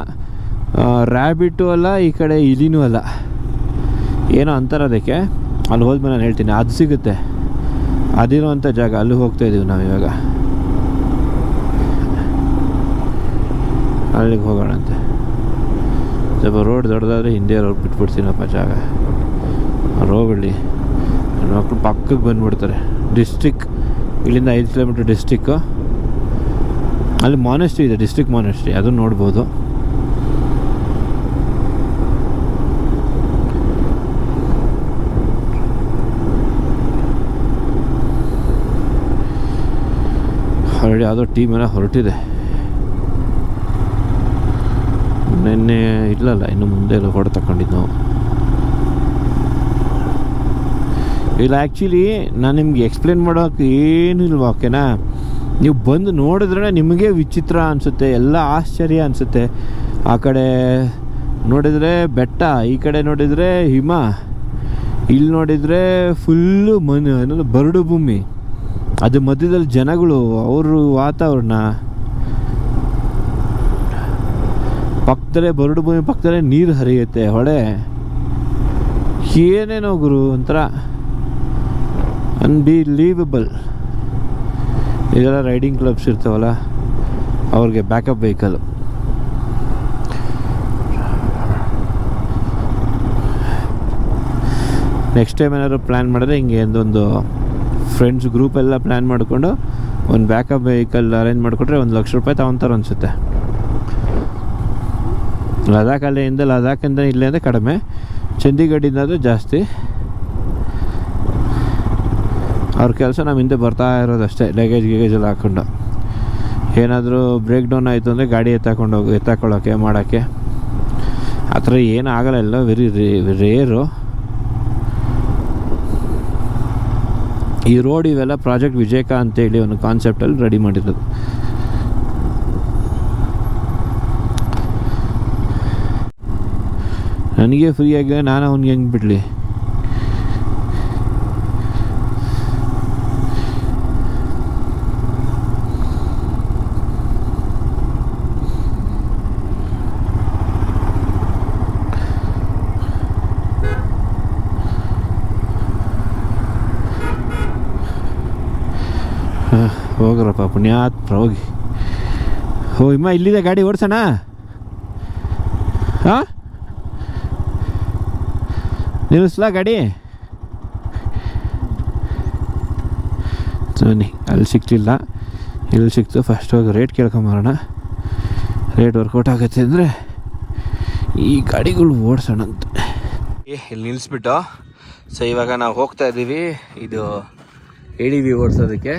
ರ್ಯಾಬಿಟು ಅಲ್ಲ, ಈ ಕಡೆ ಇಲಿನೂ ಅಲ್ಲ, ಏನೋ ಅಂತಾರೆ ಅದಕ್ಕೆ. ಅಲ್ಲಿ ಹೋದ್ಮೇಲೆ ನಾನು ಹೇಳ್ತೀನಿ, ಅದು ಸಿಗುತ್ತೆ. ಅದಿರುವಂಥ ಜಾಗ, ಅಲ್ಲಿ ಹೋಗ್ತಾಯಿದ್ದೀವಿ ನಾವು ಇವಾಗ. ಅಲ್ಲಿಗೆ ಹೋಗೋಣಂತೆ. ಸ್ವಲ್ಪ ರೋಡ್ ದೊಡ್ಡದಾದರೆ ಹಿಂದೆ ರೋಡ್ ಬಿಟ್ಬಿಡ್ತೀನಪ್ಪ ಜಾಗ. ಅವ್ರು ಹೋಗ್ಬಿಡಲಿ, ಮಕ್ಕಳು ಪಕ್ಕಕ್ಕೆ ಬಂದುಬಿಡ್ತಾರೆ. ಡಿಸ್ಟ್ರಿಕ್ ಇಲ್ಲಿಂದ 5 ಕಿಲೋಮೀಟ್ರ್ ಡಿಸ್ಟ್ರಿಕ್ಕು. ಅಲ್ಲಿ ಮಾನೆಸ್ಟ್ರಿ ಇದೆ, ಡಿಸ್ಟ್ರಿಕ್ಟ್ ಮಾನೆಸ್ಟ್ರಿ, ಅದನ್ನು ನೋಡ್ಬೋದು. ಆಲ್ರೆಡಿ ಯಾವುದೋ ಟೀಮ್ ಎಲ್ಲ ಹೊರಟಿದೆ. ನಿನ್ನೆ ಇಲ್ಲಲ್ಲ, ಇನ್ನು ಮುಂದೆ ಎಲ್ಲ ಹೊಡೆ ತಗೊಂಡಿದ್ದು ನಾವು. ಇಲ್ಲ ಆ್ಯಕ್ಚುಲಿ ನಾನು ನಿಮ್ಗೆ ಎಕ್ಸ್ಪ್ಲೇನ್ ಮಾಡೋಕೆ ಏನೂ ಇಲ್ವಾ, ಓಕೆನಾ? ನೀವು ಬಂದು ನೋಡಿದ್ರೆ ನಿಮಗೆ ವಿಚಿತ್ರ ಅನಿಸುತ್ತೆ, ಎಲ್ಲ ಆಶ್ಚರ್ಯ ಅನಿಸುತ್ತೆ. ಆ ಕಡೆ ನೋಡಿದರೆ ಬೆಟ್ಟ, ಈ ಕಡೆ ನೋಡಿದರೆ ಹಿಮ, ಇಲ್ಲಿ ನೋಡಿದರೆ ಫುಲ್ಲು ಏನದು ಬರಡು ಭೂಮಿ, ಅದು ಮಧ್ಯದಲ್ಲಿ ಜನಗಳು, ಅವರು ವಾತಾವರಣ, ಪಕ್ಕದಲ್ಲೇ ಬರಡು ಭೂಮಿ ಪಕ್ಕದಲ್ಲೇ ನೀರು ಹರಿಯುತ್ತೆ, ಹೊಳೆ, ಏನೇನೋ ಗುರು, ಒಂಥರ ಅನ್ಬಿಲೀವಬಲ್. ಇದೆಲ್ಲ ರೈಡಿಂಗ್ ಕ್ಲಬ್ಸ್ ಇರ್ತಾವಲ್ಲ, ಅವ್ರಿಗೆ ಬ್ಯಾಕಪ್ ವೆಹಿಕಲ್. ನೆಕ್ಸ್ಟ್ ಟೈಮ್ ಏನಾದ್ರು ಪ್ಲ್ಯಾನ್ ಮಾಡಿದ್ರೆ ಹಿಂಗೆ ಒಂದು ಫ್ರೆಂಡ್ಸ್ ಗ್ರೂಪೆಲ್ಲ ಪ್ಲ್ಯಾನ್ ಮಾಡಿಕೊಂಡು ಒಂದು ಬ್ಯಾಕಪ್ ವೆಹಿಕಲ್ ಅರೇಂಜ್ ಮಾಡಿಕೊಟ್ರೆ ₹1,00,000 ತಗೊತಾರೆ ಅನಿಸುತ್ತೆ. ಲದಾಖಿಂದ ಇಲ್ಲೇ ಅಂದರೆ ಕಡಿಮೆ, ಚಂಡೀಗಢದಿಂದ ಆದರೆ ಜಾಸ್ತಿ. ಅವ್ರ ಕೆಲಸ ನಮ್ಮ ಹಿಂದೆ ಬರ್ತಾ ಇರೋದಷ್ಟೇ, ಗೇಜೆಲ್ಲ ಹಾಕ್ಕೊಂಡು. ಏನಾದರೂ ಬ್ರೇಕ್ ಡೌನ್ ಆಯಿತು ಅಂದರೆ ಗಾಡಿ ಎತ್ತಾಕೊಳ್ಳೋಕ್ಕೆ ಮಾಡೋಕ್ಕೆ ಆ ಥರ ಏನೂ ಆಗಲ್ಲ, ಎಲ್ಲ ವೆರಿ ರೇರು. ಈ ರೋಡ್ ಇವೆಲ್ಲ ಪ್ರಾಜೆಕ್ಟ್ ವಿಜೇಕ ಅಂತೇಳಿ ಒಂದು ಕಾನ್ಸೆಪ್ಟಲ್ಲಿ ರೆಡಿ ಮಾಡಿರೋದು. ನನಗೆ ಫ್ರೀಯಾಗಿ ನಾನು ಅವ್ನಿಗೆ ಹೆಂಗೆ ಬಿಡಲಿ. ಹೋಗ್ರಪ್ಪ ಪುಣ್ಯಾತ್ಮ ಹೋಗಿ. ಇಮ್ಮ ಇಲ್ಲಿದೆ ಗಾಡಿ ಓಡಿಸೋಣ. ಹಾಂ ನಿಲ್ಲಿಸ್ಲಾ ಗಾಡಿ? ಬನ್ನಿ, ಅಲ್ಲಿ ಸಿಕ್ತಿಲ್ಲ, ಇಲ್ಲಿ ಸಿಕ್ತು. ಫಸ್ಟ್ ಹೋಗಿ ರೇಟ್ ಕೇಳ್ಕೊಂಬರೋಣ. ರೇಟ್ ವರ್ಕೌಟ್ ಆಗುತ್ತೆ ಅಂದರೆ ಈ ಗಾಡಿಗಳು ಓಡಿಸೋಣ ಅಂತ. ಇಲ್ಲಿ ನಿಲ್ಲಿಸ್ಬಿಟ್ಟು ಸೊ ಇವಾಗ ನಾವು ಹೋಗ್ತಾ ಇದ್ದೀವಿ, ಇದು ADV ಓಡಿಸೋದಕ್ಕೆ.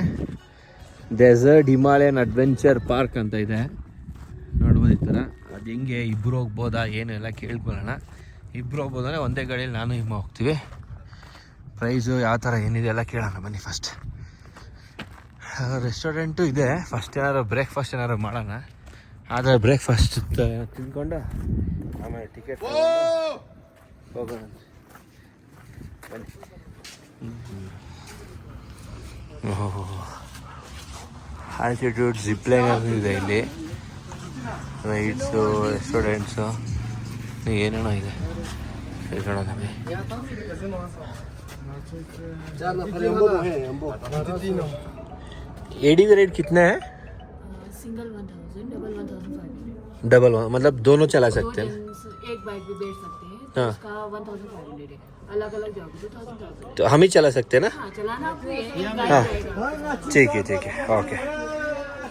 ಡೆಸರ್ಟ್ ಹಿಮಾಲಯನ್ ಅಡ್ವೆಂಚರ್ ಪಾರ್ಕ್ ಅಂತ ಇದೆ, ನೋಡ್ಬೋದು ಈ ಥರ. ಅದು ಹೆಂಗೆ ಇಬ್ಬರು ಹೋಗ್ಬೋದಾ ಏನು ಎಲ್ಲ ಕೇಳ್ಕೊಳ್ಳೋಣ. ಇಬ್ಬರು ಹೋಗ್ಬೋದಂದರೆ ಒಂದೇ ಗಾಡಿಯಲ್ಲಿ ನಾನು ಹಿಮ ಹೋಗ್ತೀವಿ. ಪ್ರೈಸು ಯಾವ ಥರ ಏನಿದೆ ಎಲ್ಲ ಕೇಳೋಣ ಬನ್ನಿ. ಫಸ್ಟ್ ರೆಸ್ಟೋರೆಂಟು ಇದೆ, ಫಸ್ಟ್ ಏನಾದ್ರು ಬ್ರೇಕ್ಫಾಸ್ಟ್ ಏನಾದ್ರು ಮಾಡೋಣ. ಆದರೆ ಬ್ರೇಕ್ಫಾಸ್ಟ್ ತಿಂದ್ಕೊಂಡು ಆಮೇಲೆ ಟಿಕೆಟ್ ಹೋಗೋಣ ಬನ್ನಿ. ಆಲ್ಟಿಟ್ಯೂಡ್ ಜಿಪ್ಲೈನ್ ಇದೆ ಇಲ್ಲಿ, ರೈಡ್ಸು, ರೆಸ್ಟೋರೆಂಟ್ಸು, ಏನೇನೋ ಇದೆ. ADV रेट कितना है? Single 1000, double 1500। डबल मतलब दोनों चला सकते हैं, एक बाइक भी बैठ सकते हैं तो उसका 1500 है। अलग अलग जाओगे तो 1000। तो हम ही चला सकते हैं ना? हाँ, चलाना आपको है। हाँ ठीक है ಓಕೆ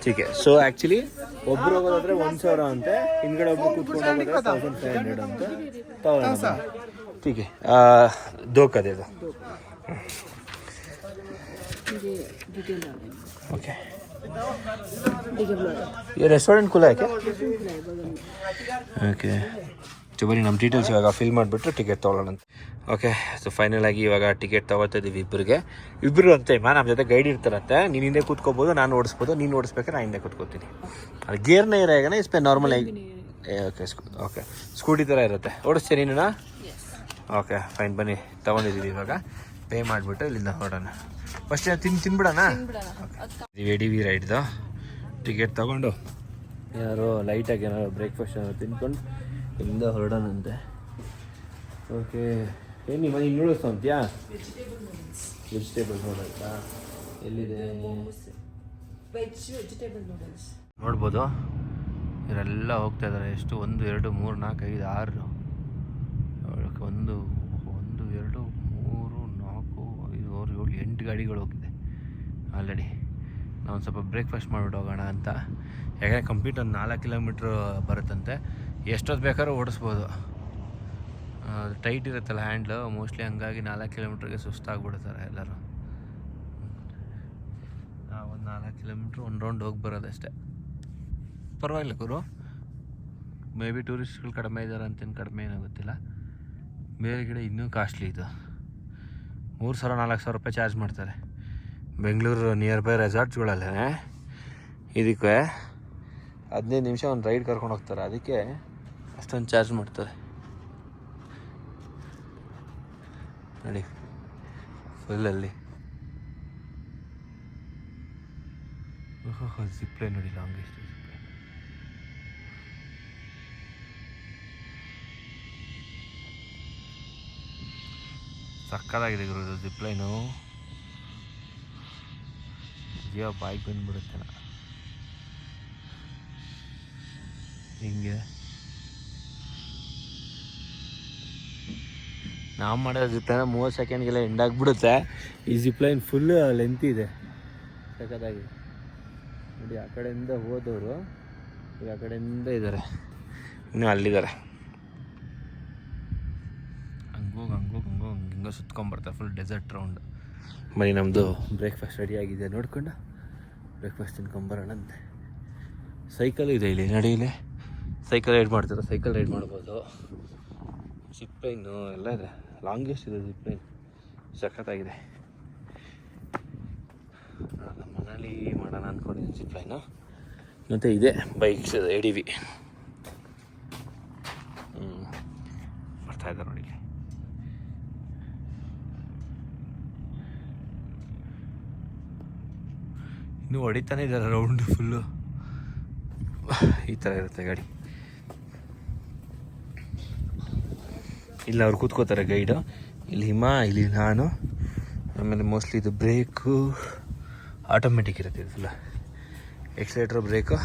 ठीक है. ಸೊ ಆ್ಯಕ್ಚುಲಿ ಒಬ್ಬರು ಹೋಗೋದಾದ್ರೆ 1,000 ಅಂತೆ, ಹಿಂದ್ಗಡೆ ಒಬ್ಬರು ಕೂತ್ಕೊಂಡು ಹೋಗೋದಾದ್ರೆ 1500 ಅಂತೆ ತಗೊಳ್ಳೋಣ. ठीक है, 2 का दे दो. ओके, ये रेस्टोरेंट खुला है क्या? ಓಕೆ ಸೊ ಬನ್ನಿ, ನಮ್ಮ ಡೀಟೇಲ್ಸ್ ಇವಾಗ ಫಿಲ್ ಮಾಡಿಬಿಟ್ಟು ಟಿಕೆಟ್ ತೊಗೊಳ್ಳೋಣ ಅಂತ. ಓಕೆ, ಸೊ ಫೈನಲ್ ಆಗಿ ಇವಾಗ ಟಿಕೆಟ್ ತೊಗೊಳ್ತಾ ಇದ್ದೀವಿ ಇಬ್ಬರು ಅಂತೆ. ನಮ್ಮ ಜೊತೆ ಗೈಡ್ ಇರ್ತಾರಂತೆ, ನೀನು ಹಿಂದೆ ಕೂತ್ಕೋಬೋದು, ನಾನು ಓಡಿಸ್ಬೋದು. ನೀನು ಓಡಿಸ್ಬೇಕಾದ್ರೆ ನಾನು ಹಿಂದೆ ಕೂತ್ಕೋತೀನಿ. ಅದು ಗೇರ್ನೇ ಇರೋಗನ ಇಸ್ಪೆ ನಾರ್ಮಲ್ ಆಗಿ. ಓಕೆ ಸ್ಕೂಟಿ ಥರ ಇರುತ್ತೆ, ಓಡಿಸ್ತೀನಿ ನೀನು? ಓಕೆ ಫೈನ್, ಬನ್ನಿ ತೊಗೊಂಡಿದ್ದೀವಿ. ಇವಾಗ ಪೇ ಮಾಡಿಬಿಟ್ಟು ಇಲ್ಲಿಂದ ಹೊರಡೋಣ. ಫಸ್ಟ್ ತಿನ್ಬಿಡೋಣ. ADV ರೈಡ್ದು ಟಿಕೆಟ್ ತೊಗೊಂಡು ಏನಾದ್ರು ಲೈಟಾಗಿ ಏನಾದ್ರು ಬ್ರೇಕ್ಫಾಸ್ಟ್ ಏನಾದ್ರು ತಿನ್ಕೊಂಡು ಇಲ್ಲಿಂದ ಹೊರಡೋಣಂತೆ. ಓಕೆ, ಏನು ನಿಮ್ಮ ಮನೆ ನೂಡಲ್ಸ್ ಅಂತೀಯಾ? ವೆಜಿಟೇಬಲ್ಸ್ ನೋಡೋದಾ? ಎಲ್ಲಿದೆ? ನೋಡ್ಬೋದು, ಇವರೆಲ್ಲ ಹೋಗ್ತಾ ಇದ್ದಾರೆ. ಎಷ್ಟು? 1 2 3 4 5 6 1 2 3 4 5 6 7 8 ಗಾಡಿಗಳು ಹೋಗಿದೆ ಆಲ್ರೆಡಿ. ನಾವು ಸ್ವಲ್ಪ ಬ್ರೇಕ್ಫಾಸ್ಟ್ ಮಾಡಿಬಿಟ್ಟು ಹೋಗೋಣ ಅಂತ. ಯಾಕಂದರೆ ಕಂಪ್ಲೀಟ್ ಒಂದು 4 ಕಿಲೋಮೀಟ್ರ್ ಬರುತ್ತಂತೆ, ಎಷ್ಟೊತ್ತು ಬೇಕಾದ್ರೂ ಓಡಿಸ್ಬೋದು. ಟೈಟ್ ಇರುತ್ತಲ್ಲ ಹ್ಯಾಂಡ್ಲು, ಮೋಸ್ಟ್ಲಿ ಹಂಗಾಗಿ 4 ಕಿಲೋಮೀಟ್ರಿಗೆ ಸುಸ್ತಾಗ್ಬಿಡ್ತಾರೆ ಎಲ್ಲರೂ. ನಾವು ಒಂದು 4 ಕಿಲೋಮೀಟ್ರ್ ಒಂದು ರೌಂಡ್ ಹೋಗಿ ಬರೋದಷ್ಟೇ. ಪರವಾಗಿಲ್ಲ ಗುರು, ಮೇ ಬಿ ಟೂರಿಸ್ಟ್ಗಳು ಕಡಿಮೆ ಇದ್ದಾರೆ ಅಂತೇನು ಕಡಿಮೆ ಏನೋ ಗೊತ್ತಿಲ್ಲ. ಬೇರೆ ಕಡೆ ಇನ್ನೂ ಕಾಸ್ಟ್ಲಿ ಇದು, 3,000-4,000 ರೂಪಾಯಿ ಚಾರ್ಜ್ ಮಾಡ್ತಾರೆ. ಬೆಂಗಳೂರು ನಿಯರ್ ಬೈ ರೆಸಾರ್ಟ್ಸ್ಗಳಲ್ಲೇ ಇದಕ್ಕೆ 15 ನಿಮಿಷ ಒಂದು ರೈಡ್ ಕರ್ಕೊಂಡು ಹೋಗ್ತಾರೆ, ಅದಕ್ಕೆ ಅಷ್ಟೊಂದು ಚಾರ್ಜ್ ಮಾಡ್ತಾರೆ ನೋಡಿ. ಫುಲ್ಲಲ್ಲಿ ಜಿಪ್ಲೈನ್ ನೋಡಿ, ಲಾಂಗೆಸ್ಟ್ ಜಿಪ್ಲೈನ್. ಸಕ್ಕತ್ತಾಗಿದೆ ಗುರು ಇದು ಜಿಪ್ಲೈನು. ಜಿಯೋ ಬೈಕ್ ಬಂದ್ಬಿಡುತ್ತೆ ಹಿಂಗೆ. ನಾವು ಮಾಡೋದು ಜಿಪ್ಲೈನ 30 ಸೆಕೆಂಡ್ಗೆಲ್ಲ ಎಂಡ್ ಆಗಿಬಿಡುತ್ತೆ. ಈ ಜಿಪ್ಲೈನ್ ಫುಲ್ ಲೆಂತ್ ಇದೆ, ಸಖತ್ತಾಗಿ. ನೋಡಿ ಆ ಕಡೆಯಿಂದ ಹೋದವರು ಈಗ ಆ ಕಡೆಯಿಂದ ಇದ್ದಾರೆ, ಇನ್ನೂ ಅಲ್ಲಿದ್ದಾರೆ. ಹಂಗೋ ಸುತ್ಕೊಂಡ್ಬರ್ತಾರೆ ಫುಲ್ ಡೆಸರ್ಟ್ ರೌಂಡ್. ಬರೀ ನಮ್ಮದು ಬ್ರೇಕ್ಫಾಸ್ಟ್ ರೆಡಿ ಆಗಿದೆ, ನೋಡ್ಕೊಂಡು ಬ್ರೇಕ್ಫಾಸ್ಟ್ ತಿನ್ಕೊಂಬರೋಣಂತೆ. ಸೈಕಲ್ ಇದೆ ಇಲ್ಲಿ, ನಡೀಲಿ ಸೈಕಲ್ ರೈಡ್ ಮಾಡ್ತಾರೆ, ಸೈಕಲ್ ರೈಡ್ ಮಾಡ್ಬೋದು. ಜಿಪ್ಲೈನು ಎಲ್ಲ ಇದೆ, ಲಾಂಗೆಸ್ಟ್ ಇದೆ ಜಿಪ್ಲೈನ್, ಸಖತ್ತಾಗಿದೆ. ಮನಾಲಿ ಮಾಡೋಣ ಅಂದ್ಕೊಂಡಿದ್ದೀನಿ ಜಿಪ್ಲೈನು. ಮತ್ತು ಇದೆ ಬೈಕ್ಸ್ ADV ಬರ್ತಾ ಇದ್ದಾರೆ ನೋಡಿ. ಇನ್ನೂ ಹೊಡಿತಾನೆ ಇದ್ದಾರೆ ರೌಂಡ್ ಫುಲ್ಲು. ಈ ಥರ ಇರುತ್ತೆ ಗಾಡಿ. ಇಲ್ಲಿ ಅವ್ರು ಕೂತ್ಕೋತಾರೆ ಗೈಡು, ಇಲ್ಲಿ ಹಿಮ, ಇಲ್ಲಿ ನಾನು. ಆಮೇಲೆ ಮೋಸ್ಟ್ಲಿ ಇದು ಬ್ರೇಕು ಆಟೋಮೆಟಿಕ್ ಇರುತ್ತೆ, ಇದು ಫುಲ್ಲ ಎಕ್ಸಲೇಟ್ರ್ ಬ್ರೇಕು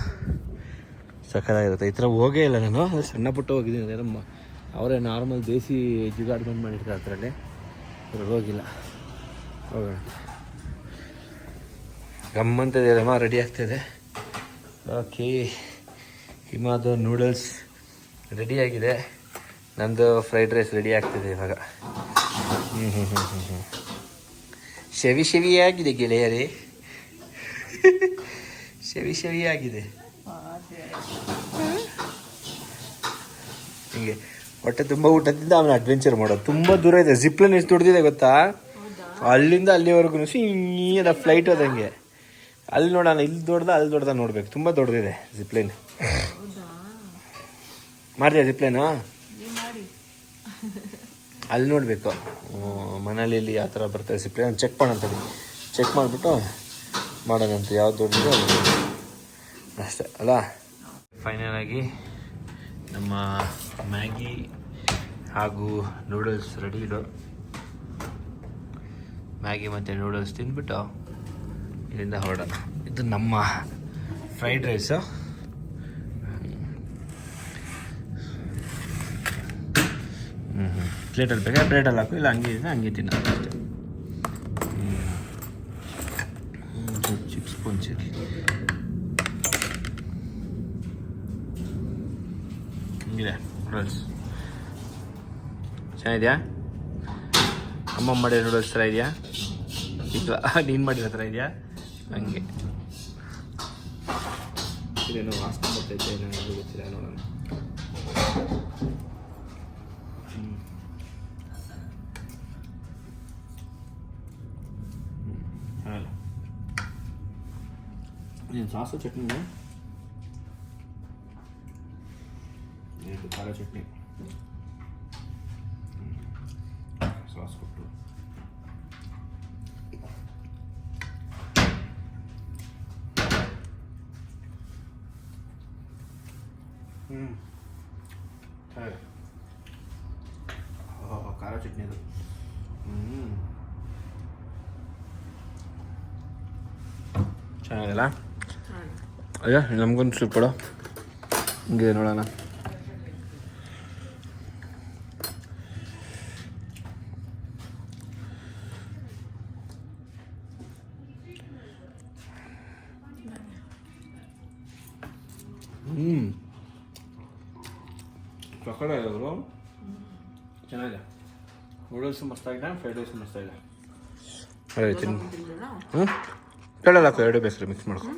ಸಕ್ಕತ್ತಾಗಿರುತ್ತೆ. ಈ ಥರ ಹೋಗೇ ಇಲ್ಲ ನಾನು, ಸಣ್ಣ ಪುಟ್ಟ ಹೋಗಿದ್ದೀನಿ. ನಮ್ಮ ಅವರೇ ನಾರ್ಮಲ್ ದೇಸಿ ಜುಗಾಡ್ಮೆಂಟ್ ಮಾಡಿರ್ತಾರೆ ಅದರಲ್ಲಿ, ಇದ್ರಲ್ಲಿ ಹೋಗಿಲ್ಲ. ಹೋಗೋಣ. ಗಮ್ಮಂತದೆ ರಮ ರೆಡಿ ಆಗ್ತಾಯಿದೆ. ಓಕೆ, ಹಿಮಾದು ನೂಡಲ್ಸ್ ರೆಡಿಯಾಗಿದೆ, ನಂದು ಫ್ರೈಡ್ ರೈಸ್ ರೆಡಿ ಆಗ್ತಿದೆ ಇವಾಗ. ಶವಿಯಾಗಿದೆ ಗೆಳೆಯರೇ, ಶವಿಯಾಗಿದೆ. ಹಿಂಗೆ ಹೊಟ್ಟೆ ತುಂಬ ಊಟದಿಂದ ಆಮೇಲೆ ಅಡ್ವೆಂಚರ್ ಮಾಡೋದು. ತುಂಬ ದೂರ ಇದೆ, ಜಿಪ್ಲೈನ್ ಎಷ್ಟು ದೊಡ್ಡದಿದೆ ಗೊತ್ತಾ? ಅಲ್ಲಿಂದ ಅಲ್ಲಿವರೆಗೂ ಸೀದಾ ಫ್ಲೈಟ್ ಹೋದಂಗೆ. ಅಲ್ಲಿ ನೋಡೋಣ, ಇಲ್ಲಿ ದೊಡ್ಡದ ಅಲ್ಲಿ ದೊಡ್ಡದ ನೋಡ್ಬೇಕು, ತುಂಬ ದೊಡ್ಡದಿದೆ ಜಿಪ್ಲೈನ್. ಮಾಡ್ತೀಯ ಜಿಪ್ಲೈನು? ಅಲ್ಲಿ ನೋಡಬೇಕು, ಮನಾಲಿಯಲ್ಲಿ ಯಾವ ಥರ ಬರ್ತಾರೆ ಜಿಪ್ಲೈನ್ ಚೆಕ್ ಮಾಡೋಂಥದ್ದು. ಚೆಕ್ ಮಾಡಿಬಿಟ್ಟು ಮಾಡೋಣಂತ, ಯಾವ್ದು ದೊಡ್ಡದು ಅಷ್ಟೇ ಅಲ್ಲ. ಫೈನಲ್ ಆಗಿ ನಮ್ಮ ಮ್ಯಾಗಿ ಹಾಗೂ ನೂಡಲ್ಸ್ ರೆಡಿ ಇಡು. ಮ್ಯಾಗಿ ಮತ್ತು ನೂಡಲ್ಸ್ ತಿಂದ್ಬಿಟ್ಟು ಇಲ್ಲಿಂದ ಹೊರಡೋಣ. ಇದು ನಮ್ಮ ಫ್ರೈಡ್ ರೈಸು. ಪ್ಲೇಟಲ್ಲಿ ಬೇಕಾ ಬ್ರೆಡಲ್ಲಿ ಹಾಕು, ಇಲ್ಲ ಹಂಗೆ ಇದೆ ಹಂಗೆ ತಿನ್ನೋದು ಅಷ್ಟೇ. ಚಿಪ್ಸ್ ಪೊಂಚಿರಲಿ. ಹಿಂಗಿದೆ ನೂಡಲ್ಸ್, ಚೆನ್ನಾಗಿದೆಯಾ? ಅಮ್ಮ ಮಾಡಿರೋ ನೂಡಲ್ಸ್ ಥರ ಇದೆಯಾ? ಇಲ್ಲ ನೀನು ಮಾಡಿರೋ ಥರ ಇದೆಯಾ? ಹಂಗೆ ಇದೇನೋ ವಾಸನೆ ಬರ್ತೈತೆ, ನನಗೆ ಗೊತ್ತಿಲ್ಲ, ನೋಡೋಣ. ಏನು ಸಾಸು ಚಟ್ನಿನ? ಇದು ಖಾರ ಚಟ್ನಿ, ಸಾಸ್ ಕೊಟ್ಟು. ಖಾರ ಚಟ್ನಿ ಅದು. ಚೆನ್ನಾಗಿಲ್ಲ? ಅಯ್ಯೋ ನಮಗೊಂದು ಸ್ವಲ್ಪ ಕೊಡು, ಹಿಂಗೆ ನೋಡೋಣ. ಸಕ್ಕತ್ತಾಗಿದ್ರು, ಚೆನ್ನಾಗಿದೆ. ನೂಡಲ್ಸು ಮಸ್ತಾಗಿದೆ, ಫ್ರೈಡ್ ರೈಸು ಮಸ್ತಾಗಿದೆ. ಅದೇ ತಿನ್ನು. ಕಡಲೆ ಹಾಕು, ಎರಡು ಬೇಸರ ಮಿಕ್ಸ್ ಮಾಡ್ಕೊ.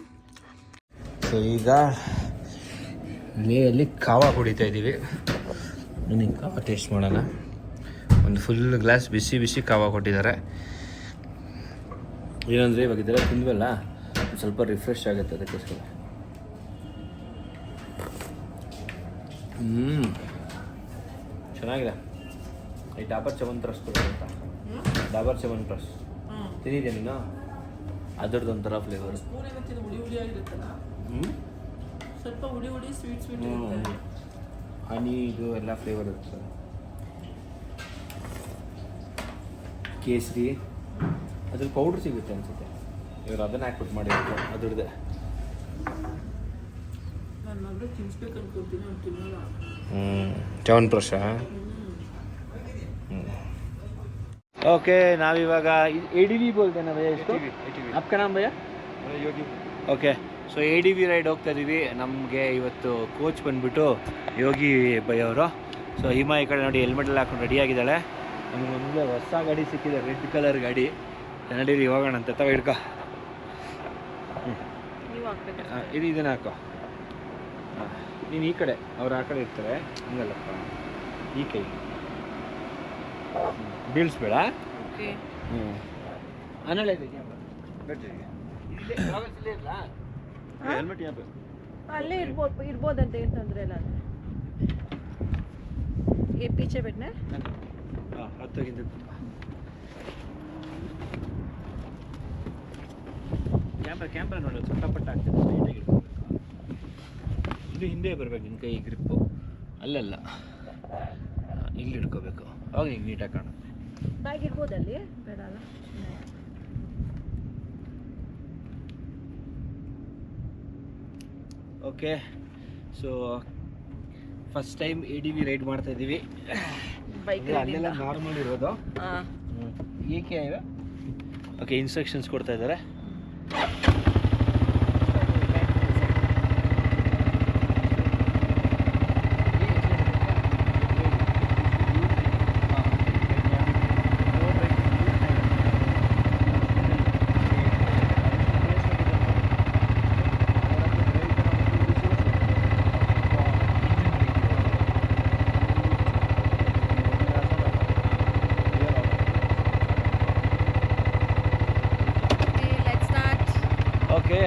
ಸೊ ಈಗ ಲೇಯಲ್ಲಿ ಕಾವಾ ಕುಡಿತಾ ಇದ್ದೀವಿ. ನನಗೆ ಕಾವಾ ಟೇಸ್ಟ್ ಮಾಡೋಣ. ಒಂದು ಫುಲ್ ಗ್ಲಾಸ್ ಬಿಸಿ ಬಿಸಿ ಕಾವಾ ಕೊಟ್ಟಿದ್ದಾರೆ. ಏನಂದರೆ ಇವಾಗ ಇದೆಲ್ಲ ತಿಂದ್ವಲ್ಲ, ಸ್ವಲ್ಪ ರಿಫ್ರೆಶ್ ಆಗುತ್ತೆ, ಅದಕ್ಕೋಸ್ಕರ. ಚೆನ್ನಾಗಿದೆ. ಈ ಡಾಬರ್ ಚ್ಯವನ್ಪ್ರಾಶ್ ಕೊಡುವಂತ, ಡಾಬರ್ ಚ್ಯವನ್ಪ್ರಾಶ್ ತಿಂದಿದ್ಯಾ ನೀನು? ಅದರದ್ದು ಒಂಥರ ಫ್ಲೇವರ್. ಸ್ವಲ್ಪ ಹುಳಿ ಹುಳಿ ಸ್ವೀಟ್ ಹನಿ ಇದು ಎಲ್ಲ ಫ್ಲೇವರ್ ಇರ್ತದೆ. ಕೇಸರಿ ಅದ್ರ ಪೌಡ್ರ್ ಸಿಗುತ್ತೆ ಅನ್ಸುತ್ತೆ, ಇವರು ಅದನ್ನ ಹಾಕ್ಬಿಟ್ಟು ಮಾಡಿರೋದು ಅದ್ರದ್ದೇ. ನನ್ನ ಮಗಳು ತಿನ್ಸ್ಬೇಕು ಅನ್ಕೊಳ್ತೀನಿ, ಅವ್ನು ತಿನ್ನಲ್ಲ. ಚ್ಯವನ್ಪ್ರಾಶ ओके ನಾವಿವಾಗ ADV बोलते हैं ना भैया इसको आपका नाम भैया Yogi okay so ADV ride ಹೋಗ್ತಾ ಇದ್ದೀವಿ. ನಮಗೆ ಇವತ್ತು ಕೋಚ್ ಬಂದುಬಿಟ್ಟು ಯೋಗಿ ಬೈ ಅವರು. ಸೊ ಹಿಮಾ ಈ ಕಡೆ ನೋಡಿ ಹೆಲ್ಮೆಟ್ ಎಲ್ಲ ಹಾಕೊಂಡು ರೆಡಿ ಆಗಿದ್ದಾಳೆ. ನಮಗೆ ಒಂದು ಹೊಸ ಗಾಡಿ ಸಿಕ್ಕಿದೆ, ರೆಡ್ ಕಲರ್ ಗಾಡಿ. ನಡೀರಿ ಹೋಗೋಣ ಅಂತ ತಗೋ ಹಿಡ್ಕೊ. ಇದು ಇದನ್ನ ಹಾಕೋ. ನೀನು ಈ ಕಡೆ ಅವ್ರು ಆ ಕಡೆ ಇರ್ತಾರೆ, ಹಂಗಲ್ಲಪ್ಪ ಈ ಕೈ ಬೀಳಿಸ್ಬೇಡ. ಹ್ಞೂ ಆಮೇಲೆ ಹೆಲ್ಮೆಟ್ ಅಲ್ಲೇ ಇರ್ಬೋದಂತೆ, ಏನು ತೊಂದರೆ ಇಲ್ಲ. ये पीछे बैठना है. हाँ हತ್ತೋಗಿಂದ ಕ್ಯಾಮ್ರಾ ನೋಡಿ ಚಟ್ಟಪಟ್ಟ ಆಗ್ತದೆ. ನೀಟಾಗಿ ಇಟ್ಕೋಬೇಕು. ಇದು ಹಿಂದೆ ಬರಬೇಕು ನಿನ್ನ ಕೈ ಗ್ರಿಪ್ಪು, ಅಲ್ಲಲ್ಲ ಇಲ್ಲಿ ಇಟ್ಕೋಬೇಕು. ಅವಾಗ ಈಗ ನೀಟಾಗಿ ಕಾಣುತ್ತೆ. ಬ್ಯಾಗ್ ಇರ್ಬೋದಲ್ಲಿ ಬೇಡ ಅಲ್ಲ. Okay so first time ADV ride ಮಾಡ್ತಾ ಇದ್ದೀವಿ. ಅಲ್ಲೆಲ್ಲ ನಾರ್ಮಲ್ ಇರೋದು. ಏಕೆ ಓಕೆ ಇನ್ಸ್ಟ್ರಕ್ಷನ್ಸ್ ಕೊಡ್ತಾ ಇದ್ದಾರೆ. ओके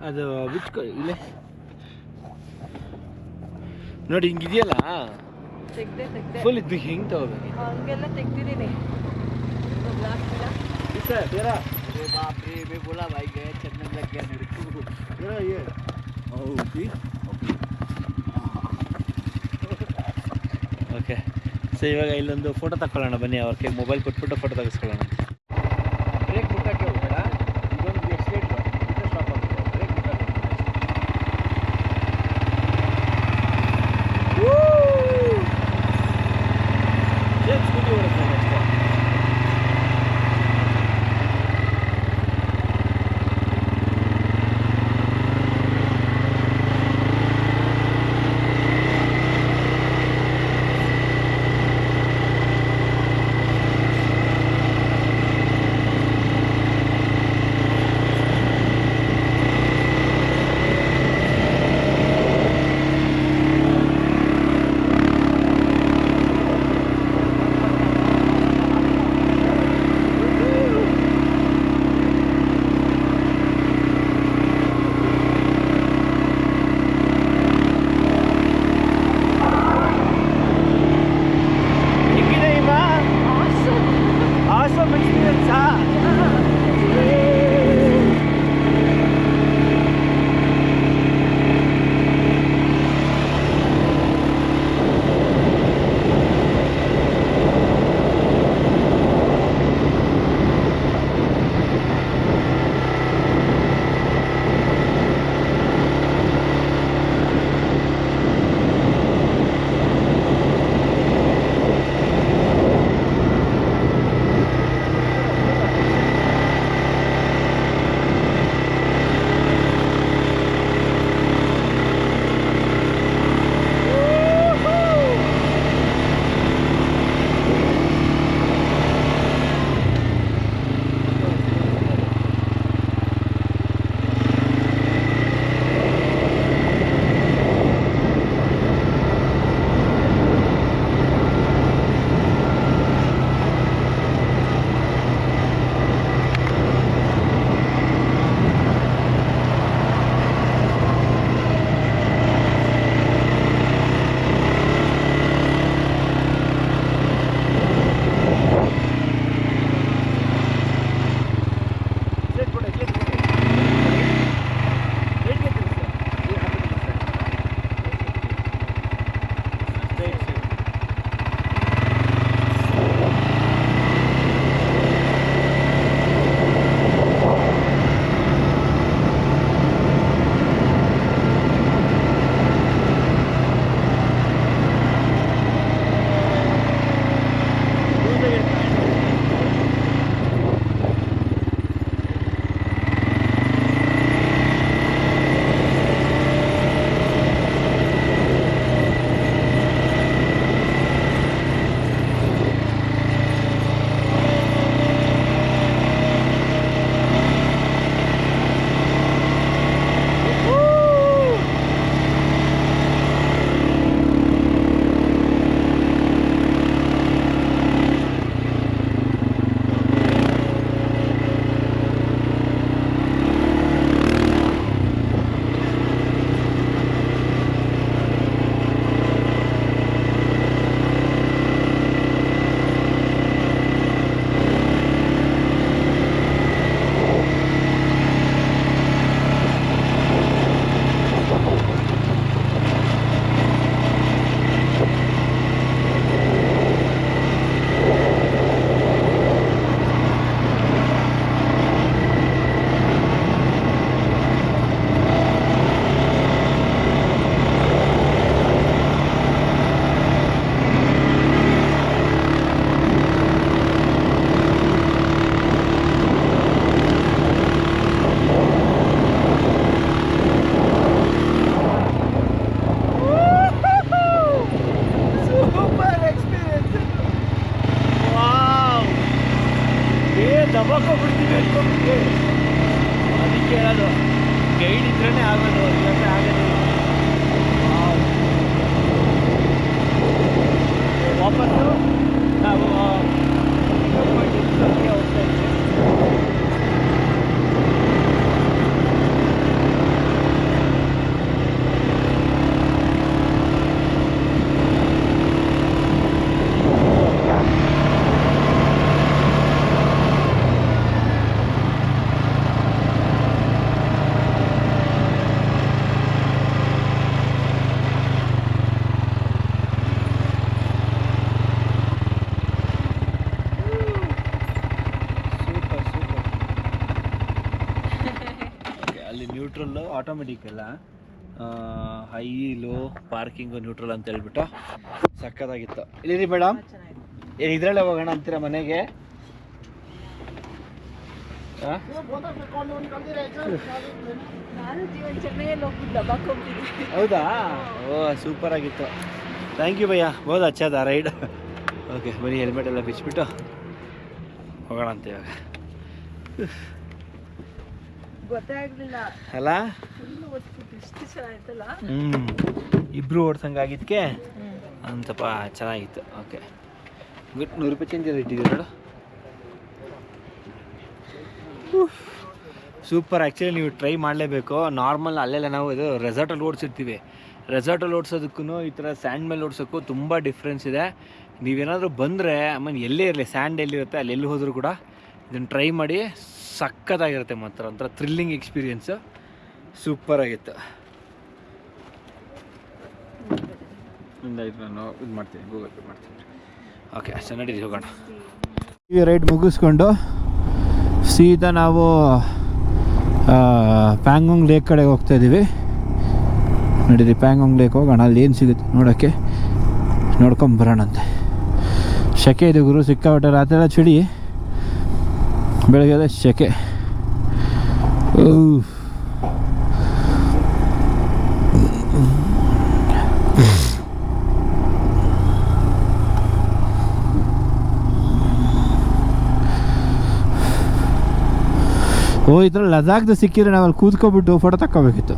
ಅದು ಬಿಚ್ಕೊ ಇಲ್ಲೇ ನೋಡಿ ಹಿಂಗಿದೆಯಲ್ಲ, ತೆಗ್ದೆ ಫುಲ್ ಇದು ಹಿಂಗೆ ತಗೋಬೇಕು. ಹಂಗೆಲ್ಲ ತೆಗ್ದಿದ್ದೀನಿ. ಬೇರೆ बाप रे मैं बोला भाई गए चलने लग गया मेरे को ये ಓಕೆ ಸೊ ಇವಾಗ ಇಲ್ಲೊಂದು ಫೋಟೋ ತಗೊಳ್ಳೋಣ ಬನ್ನಿ. ಅವ್ರ ಕೈ ಮೊಬೈಲ್ ಕೊಟ್ಬಿಟ್ಟು ಫೋಟೋ ತೆಗೆಸ್ಕೊಳ್ಳೋಣ. ಬ್ರೇಕ್ ಮುಟ್ಟಕ್ಕೆ ಹೋಗ್ಬೇಡ, ಇದೊಂದು ಎಕ್ಸ್ಲೇಟ್ ಸ್ಟಾಪ್ ಆಗುತ್ತೆ. ಬ್ರೇಕ್ ಮುಟ್ಟಕ್ಕೆ ಸ್ಕೂಟಿ ಓಡಿಸ್ತಾರೆ ಅಷ್ಟೇ. ಆಟೋಮೆಟಿಕ್ ಎಲ್ಲ, ಹೈ ಲೋ ಪಾರ್ಕಿಂಗು ನ್ಯೂಟ್ರಲ್ ಅಂತ ಹೇಳ್ಬಿಟ್ಟು ಸಕ್ಕತ್ತಾಗಿತ್ತು. ಇಲ್ಲಿರಿ ಮೇಡಮ್, ಏನು ಇದರಲ್ಲೇ ಹೋಗೋಣ ಅಂತೀರಾ ಮನೆಗೆ? ಹೌದಾ? ಓ ಸೂಪರ್ ಆಗಿತ್ತು. ಥ್ಯಾಂಕ್ ಯು ಭಯ್ಯ, ಬಹುತ್ ಅಚ್ಚಾದ ರೈಡ್. ಓಕೆ ಬನ್ನಿ, ಹೆಲ್ಮೆಟ್ ಎಲ್ಲ ಬಿಚ್ಚಿಬಿಟ್ಟು ಹೋಗೋಣ ಅಂತ ಇವಾಗ. ಗೊತ್ತಾಗ್ಲಿಲ್ಲ ಅಲ್ಲ, ಇಬ್ರು ಓಡ್ಸಂಗಾಗಿದ್ದಕ್ಕೆ ಅಂತಪ್ಪ ಚೆನ್ನಾಗಿತ್ತು. Okay good. 100 ರೂಪಾಯಿ ಚೇಂಜ್ ಇಟ್ಟಿದ್ದೀವಿ ನೋಡು. ಸೂಪರ್. ಆ್ಯಕ್ಚುಲಿ ನೀವು ಟ್ರೈ ಮಾಡಲೇಬೇಕು. ನಾರ್ಮಲ್ ಅಲ್ಲೆಲ್ಲ ನಾವು ಇದು ರೆಸಾರ್ಟಲ್ಲಿ ಓಡಿಸಿರ್ತೀವಿ. ರೆಸಾರ್ಟಲ್ಲಿ ಓಡಿಸೋದಕ್ಕೂ ಈ ಥರ ಸ್ಯಾಂಡ್ ಮೇಲೆ ಓಡಿಸೋಕ್ಕೂ ತುಂಬ ಡಿಫ್ರೆನ್ಸ್ ಇದೆ. ನೀವೇನಾದರೂ ಬಂದರೆ ಆಮೇಲೆ ಎಲ್ಲೇ ಇರಲಿ, ಸ್ಯಾಂಡ್ ಎಲ್ಲಿರುತ್ತೆ ಅಲ್ಲಿ ಎಲ್ಲಿ ಹೋದರೂ ಕೂಡ ಇದನ್ನು ಟ್ರೈ ಮಾಡಿ. ಸಕ್ಕತ್ತಾಗಿರುತ್ತೆ ಮಾತ್ರ, ಒಂಥರ ಥ್ರಿಲ್ಲಿಂಗ್ ಎಕ್ಸ್ಪೀರಿಯೆನ್ಸು. ಸೂಪರಾಗಿತ್ತು. ನಾನು ಇದು ಮಾಡ್ತೀನಿ, ಗೂಗಲ್ ಪೇ ಮಾಡ್ತೀನಿ. ಓಕೆ ಅಷ್ಟೇ, ನಡೀರಿ ಹೋಗೋಣ. ಈ ರೈಡ್ ಮುಗಿಸ್ಕೊಂಡು ಸೀದಾ ನಾವು ಪ್ಯಾಂಗಾಂಗ್ ಲೇಕ್ ಕಡೆಗೆ ಹೋಗ್ತಾಯಿದ್ದೀವಿ. ನಡೀರಿ ಪ್ಯಾಂಗಾಂಗ್ ಲೇಕ್ ಹೋಗೋಣ. ಅಲ್ಲಿ ಏನು ಸಿಗುತ್ತೆ ನೋಡೋಕ್ಕೆ, ನೋಡ್ಕೊಂಬರೋಣಂತೆ. ಸೆಕೆ ಇದೆ ಗುರು, ಸಿಕ್ಕಾಪಟ್ಟೆ. ರಾತ್ರಿ ಎಲ್ಲ ಚಳಿ, ಬೆಳಗ್ಗೆ ಸೆಕೆ. ಓ, ಈ ಥರ ಲದಾಖ್ದು ಸಿಕ್ಕಿದ್ರೆ ನಾವಲ್ಲಿ ಕೂತ್ಕೊಬಿಟ್ಟು ಫೋಟೋ ತಕ್ಕೋಬೇಕಿತ್ತು.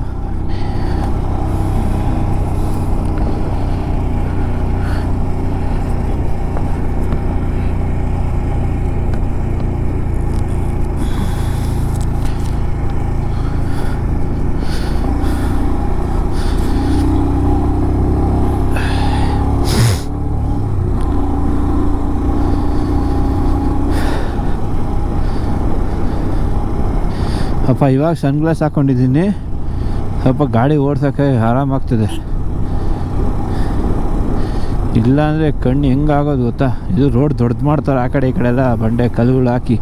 ಅಪ್ಪ ಇವಾಗ ಸನ್ಗ್ಲಾಸ್ ಹಾಕ್ಕೊಂಡಿದ್ದೀನಿ, ಸ್ವಲ್ಪ ಗಾಡಿ ಓಡ್ಸೋಕ್ಕೆ ಆರಾಮಾಗ್ತದೆ. ಇಲ್ಲಾಂದರೆ ಕಣ್ಣು ಹೆಂಗಾಗೋದು ಗೊತ್ತಾ? ಇದು ರೋಡ್ ದೊಡ್ಡದು ಮಾಡ್ತಾರೆ, ಆ ಕಡೆ ಈ ಕಡೆ ಎಲ್ಲ ಬಂಡೆ ಕಲ್ಲುಗಳು ಹಾಕಿ.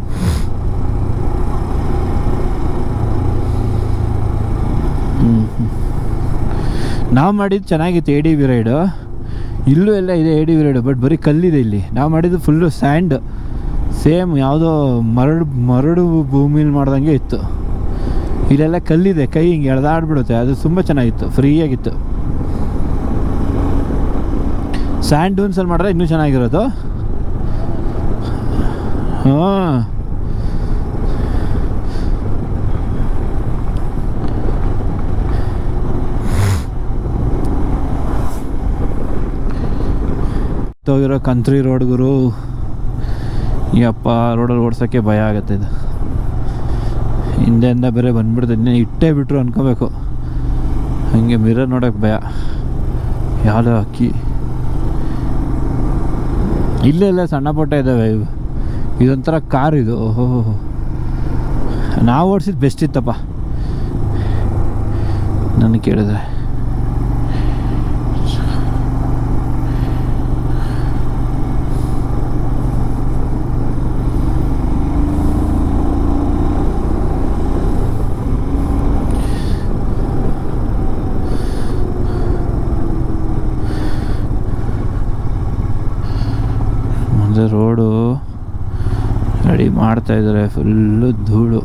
ನಾವು ಮಾಡಿದ್ದು ಚೆನ್ನಾಗಿತ್ತು ಎ ಡಿ ವಿ ರೈಡು. ಇಲ್ಲೂ ಎಲ್ಲ ಇದೆ A D V ride, but ಬರೀ ಕಲ್ಲಿದೆ ಇಲ್ಲಿ. ನಾವು ಮಾಡಿದ್ದು ಫುಲ್ಲು ಸ್ಯಾಂಡ್, ಸೇಮ್ ಯಾವುದೋ ಮರಡು ಭೂಮಿಲಿ ಮಾಡ್ದಂಗೆ ಇತ್ತು. ಇಲ್ಲೆಲ್ಲ ಕಲ್ಲಿದೆ, ಕೈ ಹಿಂಗೆ ಎಳೆದಾಡ್ಬಿಡುತ್ತೆ. ಅದು ತುಂಬ ಚೆನ್ನಾಗಿತ್ತು, ಫ್ರೀಯಾಗಿತ್ತು. ಸ್ಯಾಂಡ್ ಡೂನ್ಸಲ್ಲಿ ಮಾಡಿದ್ರೆ ಇನ್ನೂ ಚೆನ್ನಾಗಿರೋದು. ಹಾಂ, ಹೋಗಿರೋ ಕಂತ್ರಿ ರೋಡ್ಗುರು. ಯಪ್ಪ, ರೋಡಲ್ಲಿ ಓಡ್ಸೋಕ್ಕೆ ಭಯ ಆಗುತ್ತೆ. ಇದು ಹಿಂದೆಯಿಂದ ಬೇರೆ ಬಂದ್ಬಿಡ್ತದೆ, ಇಟ್ಟೇ ಬಿಟ್ಟರು ಅನ್ಕೋಬೇಕು. ಹಾಗೆ ಮಿರರ್ ನೋಡೋಕ್ಕೆ ಭಯ. ಯಾವುದೋ ಅಕ್ಕಿ ಇಲ್ಲೆಲ್ಲ ಸಣ್ಣ ಪುಟ್ಟ ಇದ್ದಾವೆ. ಇದೊಂಥರ ಕಾರ್ ಇದು. ಓಹೋ, ನಾವು ಓಡಿಸಿದ್ದು ಬೆಸ್ಟ್ ಇತ್ತಪ್ಪ ನನಗೆ ಕೇಳಿದ್ರೆ. ರೋಡು ರೆಡಿ ಮಾಡ್ತಾಯಿದ್ದಾರೆ, ಫುಲ್ಲು ಧೂಳು.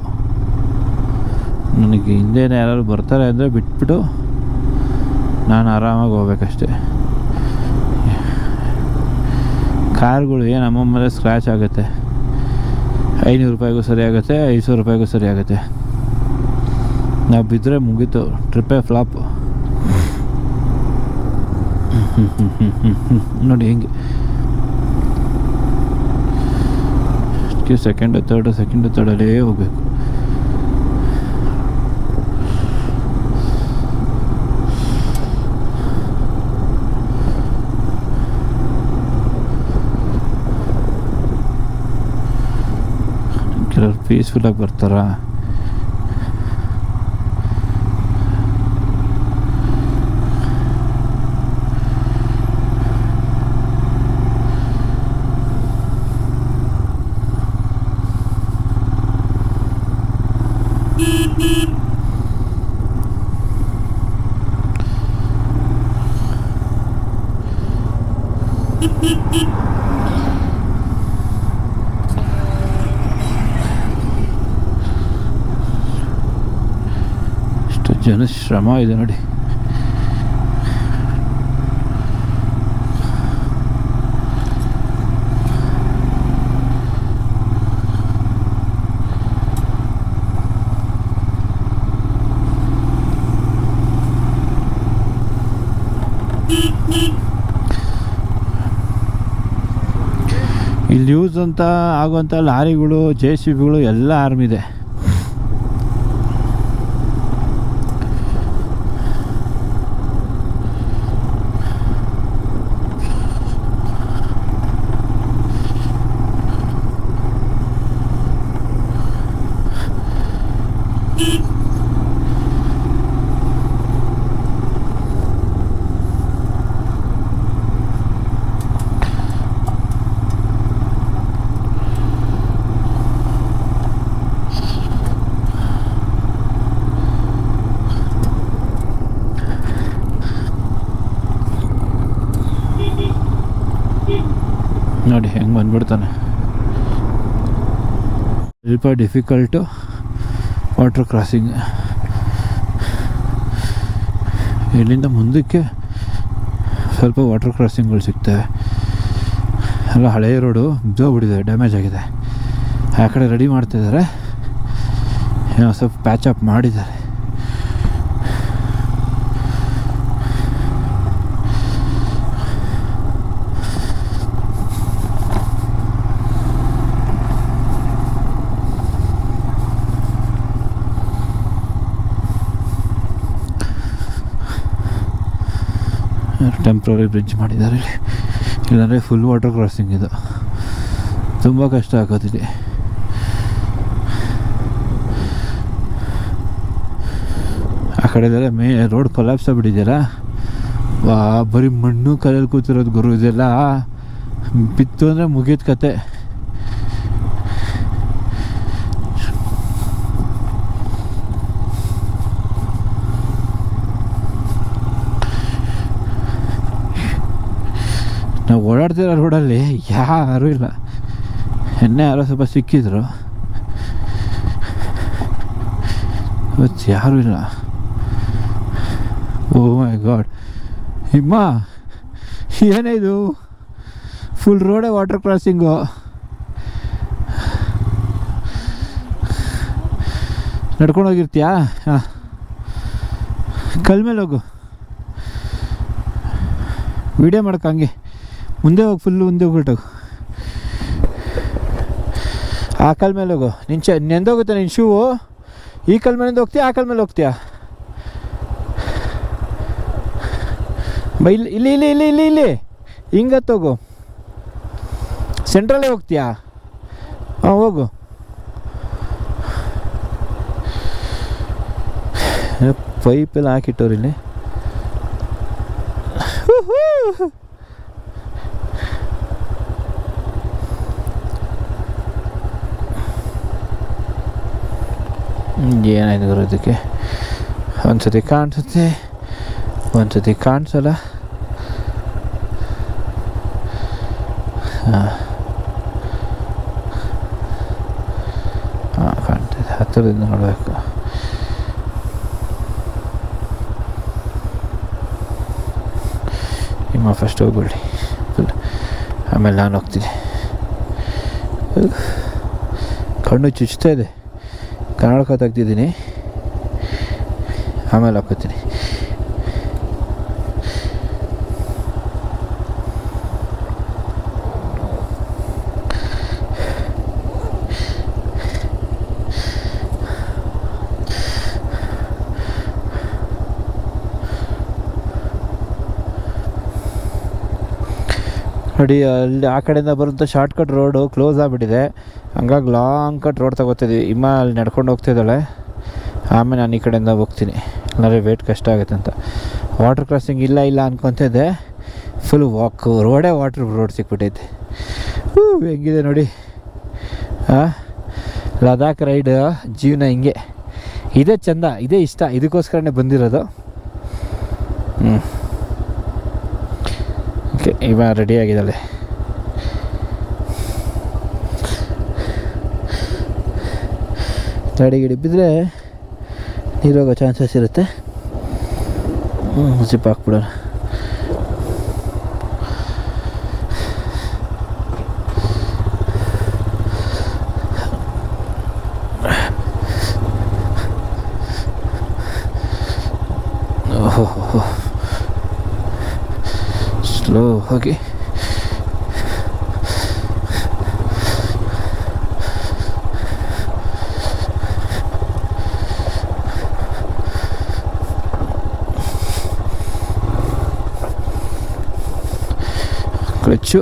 ನನಗೆ ಹಿಂದೆನೇ ಯಾರು ಬರ್ತಾರೆ ಅಂದರೆ ಬಿಟ್ಬಿಟ್ಟು ನಾನು ಆರಾಮಾಗಿ ಹೋಗ್ಬೇಕಷ್ಟೆ. ಕಾರ್ಗಳು ಏನು ಅಮ್ಮಮ್ಮಲ್ಲೇ ಸ್ಕ್ರ್ಯಾಚ್ ಆಗುತ್ತೆ. 500 ರೂಪಾಯಿಗೂ ಸರಿ ಆಗುತ್ತೆ, 500 ರೂಪಾಯಿಗೂ ಸರಿ ಆಗುತ್ತೆ. ನಾವು ಬಿದ್ದರೆ ಮುಗೀತು, ಟ್ರಿಪ್ಪೇ ಫ್ಲಾಪ್. ನೋಡಿ ಹೆಂಗೆ ಸೆಕೆಂಡ್ ತರ್ಡಲ್ಲೇ ಹೋಗ್ಬೇಕು. ಕೆಲವರು ಪೀಸ್ಫುಲ್ಲಾಗಿ ಬರ್ತಾರ. ಎಷ್ಟು ಜನ ಶ್ರಮ ಇದೆ ನೋಡಿ. ಇಲ್ಲಿ ಯೂಸ್ ಅಂತ ಆಗುವಂಥ ಲಾರಿಗಳು, JCBಗಳು ಎಲ್ಲ ಆರ್ಮಿದೆ. ನೋಡಿ ಹೆಂಗೆ ಬಂದ್ಬಿಡ್ತಾನೆ. ಸ್ವಲ್ಪ ಡಿಫಿಕಲ್ಟು ವಾಟರ್ ಕ್ರಾಸಿಂಗ್. ಇಲ್ಲಿಂದ ಮುಂದಕ್ಕೆ ಸ್ವಲ್ಪ ವಾಟರ್ ಕ್ರಾಸಿಂಗ್ಗಳು ಸಿಗ್ತವೆ. ಎಲ್ಲ ಹಳೆಯ ರೋಡು ಬಿದ್ದೋಗ್ಬಿಟ್ಟಿದೆ, ಡ್ಯಾಮೇಜ್ ಆಗಿದೆ. ಆ ಕಡೆ ರೆಡಿ ಮಾಡ್ತಿದ್ದಾರೆ, ಏನೋ ಸ್ವಲ್ಪ ಪ್ಯಾಚ್ ಅಪ್ ಮಾಡಿದ್ದಾರೆ. ಟೆಂಪ್ರರಿ ಬ್ರಿಡ್ಜ್ ಮಾಡಿದ್ದಾರೆ ಇಲ್ಲಿ. ಇಲ್ಲಾಂದರೆ ಫುಲ್ ವಾಟರ್ ಕ್ರಾಸಿಂಗ್ ಇದು, ತುಂಬ ಕಷ್ಟ ಆಗೋದಿದೆ. ಆ ಕಡೆದೆಲ್ಲ ರೋಡ್ ಕೊಲ್ಯಾಪ್ಸ್ ಆಗಿಬಿಟ್ಟಿದೆಯಲ್ಲ, ಬರೀ ಮಣ್ಣು ಕಲ್ಲಲ್ಲಿ ಕೂತಿರೋದು ಗುರು. ಇದೆಲ್ಲ ಬಿತ್ತು ಅಂದರೆ ಮುಗಿದ ಕತೆ. ನಾವು ಓಡಾಡ್ತಿರೋ ರೋಡಲ್ಲಿ ಯಾರೂ ಇಲ್ಲ. ಎಣ್ಣೆ ಯಾರೋ ಸ್ವಲ್ಪ ಸಿಕ್ಕಿದ್ರು, ಇವತ್ತು ಯಾರೂ ಇಲ್ಲ. ಓ ಮೈ ಗಾಡ್, ಹಿಮ್ಮ ಏನೇ ಇದು, ಫುಲ್ ರೋಡೇ ವಾಟರ್ ಕ್ರಾಸಿಂಗು. ನಡ್ಕೊಂಡೋಗಿರ್ತೀಯಾ? ಹಾಂ, ಕಲ್ ಮೇಲೆ ಹೋಗು, ವಿಡಿಯೋ ಮಾಡ್ಕ. ಹಂಗೆ ಮುಂದೆ ಹೋಗಿ, ಫುಲ್ಲು ಮುಂದೆ ಹೋಗ್ಬಿಟ್ಟು ಆ ಕಲ್ ಮೇಲೆ ಹೋಗು. ನೆಂದೋಗುತ್ತೆ ನಿನ್ನ ಶೂವು. ಈ ಕಲ್ ಮೇಲಿಂದ ಹೋಗ್ತೀಯಾ, ಆ ಕಲ್ ಮೇಲೆ ಹೋಗ್ತೀಯಾ? ಇಲ್ಲಿ ಇಲ್ಲಿ ಇಲ್ಲಿ ಇಲ್ಲಿ ಇಲ್ಲಿ ಇಲ್ಲಿ ಹಿಂಗತ್ತೋಗು. ಸೆಂಟ್ರಲ್ಲೇ ಹೋಗ್ತೀಯಾ? ಹಾಂ, ಹೋಗು. ಪೈಪೆಲ್ಲ ಹಾಕಿಟ್ಟವ್ರು ಇಲ್ಲಿ. ಏನಾಯ್ತು ಗುರು ಇದಕ್ಕೆ? ಒಂದ್ಸತಿ ಕಾಣಿಸುತ್ತೆ, ಒಂದ್ಸತಿ ಕಾಣಿಸಲ್ಲ. ಹಾಂ ಹಾಂ, ಕಾಣ್ತಿದೆ. ಹತ್ತಿರದಿಂದ ನೋಡಬೇಕು. ನಿಮ್ಮ ಫಸ್ಟ್ ಹೋಗ್ಬಿಡಿ, ಆಮೇಲೆ ನಾನು ಹೋಗ್ತೀನಿ. ಕಣ್ಣು ಚುಚ್ತಾ ಇದೆ, ಕನ್ನಡಕ ತೆಗ್ದಿದ್ದೀನಿ, ಆಮೇಲೆ ಹಾಕೋತೀನಿ. ನೋಡಿ, ಅಲ್ಲಿ ಆ ಕಡೆಯಿಂದ ಬರುವಂಥ ಶಾರ್ಟ್ಕಟ್ ರೋಡು ಕ್ಲೋಸ್ ಆಗಿಬಿಟ್ಟಿದೆ. ಹಂಗಾಗಿ ಲಾಂಗ್ ಕಟ್ ರೋಡ್ ತಗೋತಿದ್ವಿ. ಇಮ್ಮ ಅಲ್ಲಿ ನಡ್ಕೊಂಡು ಹೋಗ್ತಿದ್ದಾಳೆ, ಆಮೇಲೆ ನಾನು ಈ ಕಡೆಯಿಂದ ಹೋಗ್ತೀನಿ, ಇಲ್ಲಾಂದರೆ ವೇಟ್ ಕಷ್ಟ ಆಗುತ್ತೆ ಅಂತ. ವಾಟರ್ ಕ್ರಾಸಿಂಗ್ ಇಲ್ಲ ಇಲ್ಲ ಅನ್ಕೊತಿದ್ದೆ, ಫುಲ್ ರೋಡೇ ವಾಟರ್ ರೋಡ್ ಸಿಕ್ಬಿಟ್ಟೈತೆ. ಹೆಂಗಿದೆ ನೋಡಿ. ಹಾಂ, ಲದಾಖ್ ರೈಡ್ ಜೀವನ ಹಿಂಗೆ, ಇದೇ ಚೆಂದ, ಇದೇ ಇಷ್ಟ, ಇದಕ್ಕೋಸ್ಕರನೇ ಬಂದಿರೋದು. ಓಕೆ, ಇವ ರೆಡಿ ಆಗಿದ್ದಾಳೆ. ಗಾಡಿ ಗಿಡಿ ಬಿದ್ದರೆ ನೀರೋಗೋ ಚಾನ್ಸಸ್ ಇರುತ್ತೆ. ಜಿಪ್ ಹಾಕ್ಬಿಡೋಣ. ಓಹೋ ಸ್ಲೋ ಹೋಗಿ. ಕ್ಲಚ್ಚು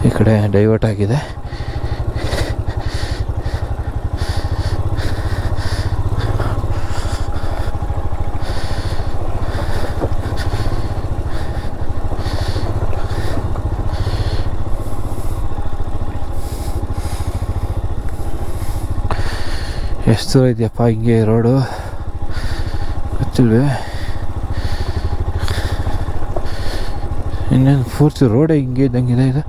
ಈ ಕಡೆ ಡೈವರ್ಟ್ ಆಗಿದೆ. ಎಷ್ಟು ದೂರ ಇದೆಯಪ್ಪ ಹಿಂಗೆ ರೋಡು ಗೊತ್ತಿಲ್ವೇ. ಇನ್ನೇನು ಪೂರ್ತಿ ರೋಡೇ ಹಿಂಗೆ ಇದ್ದಂಗಿದೆ ಇದು.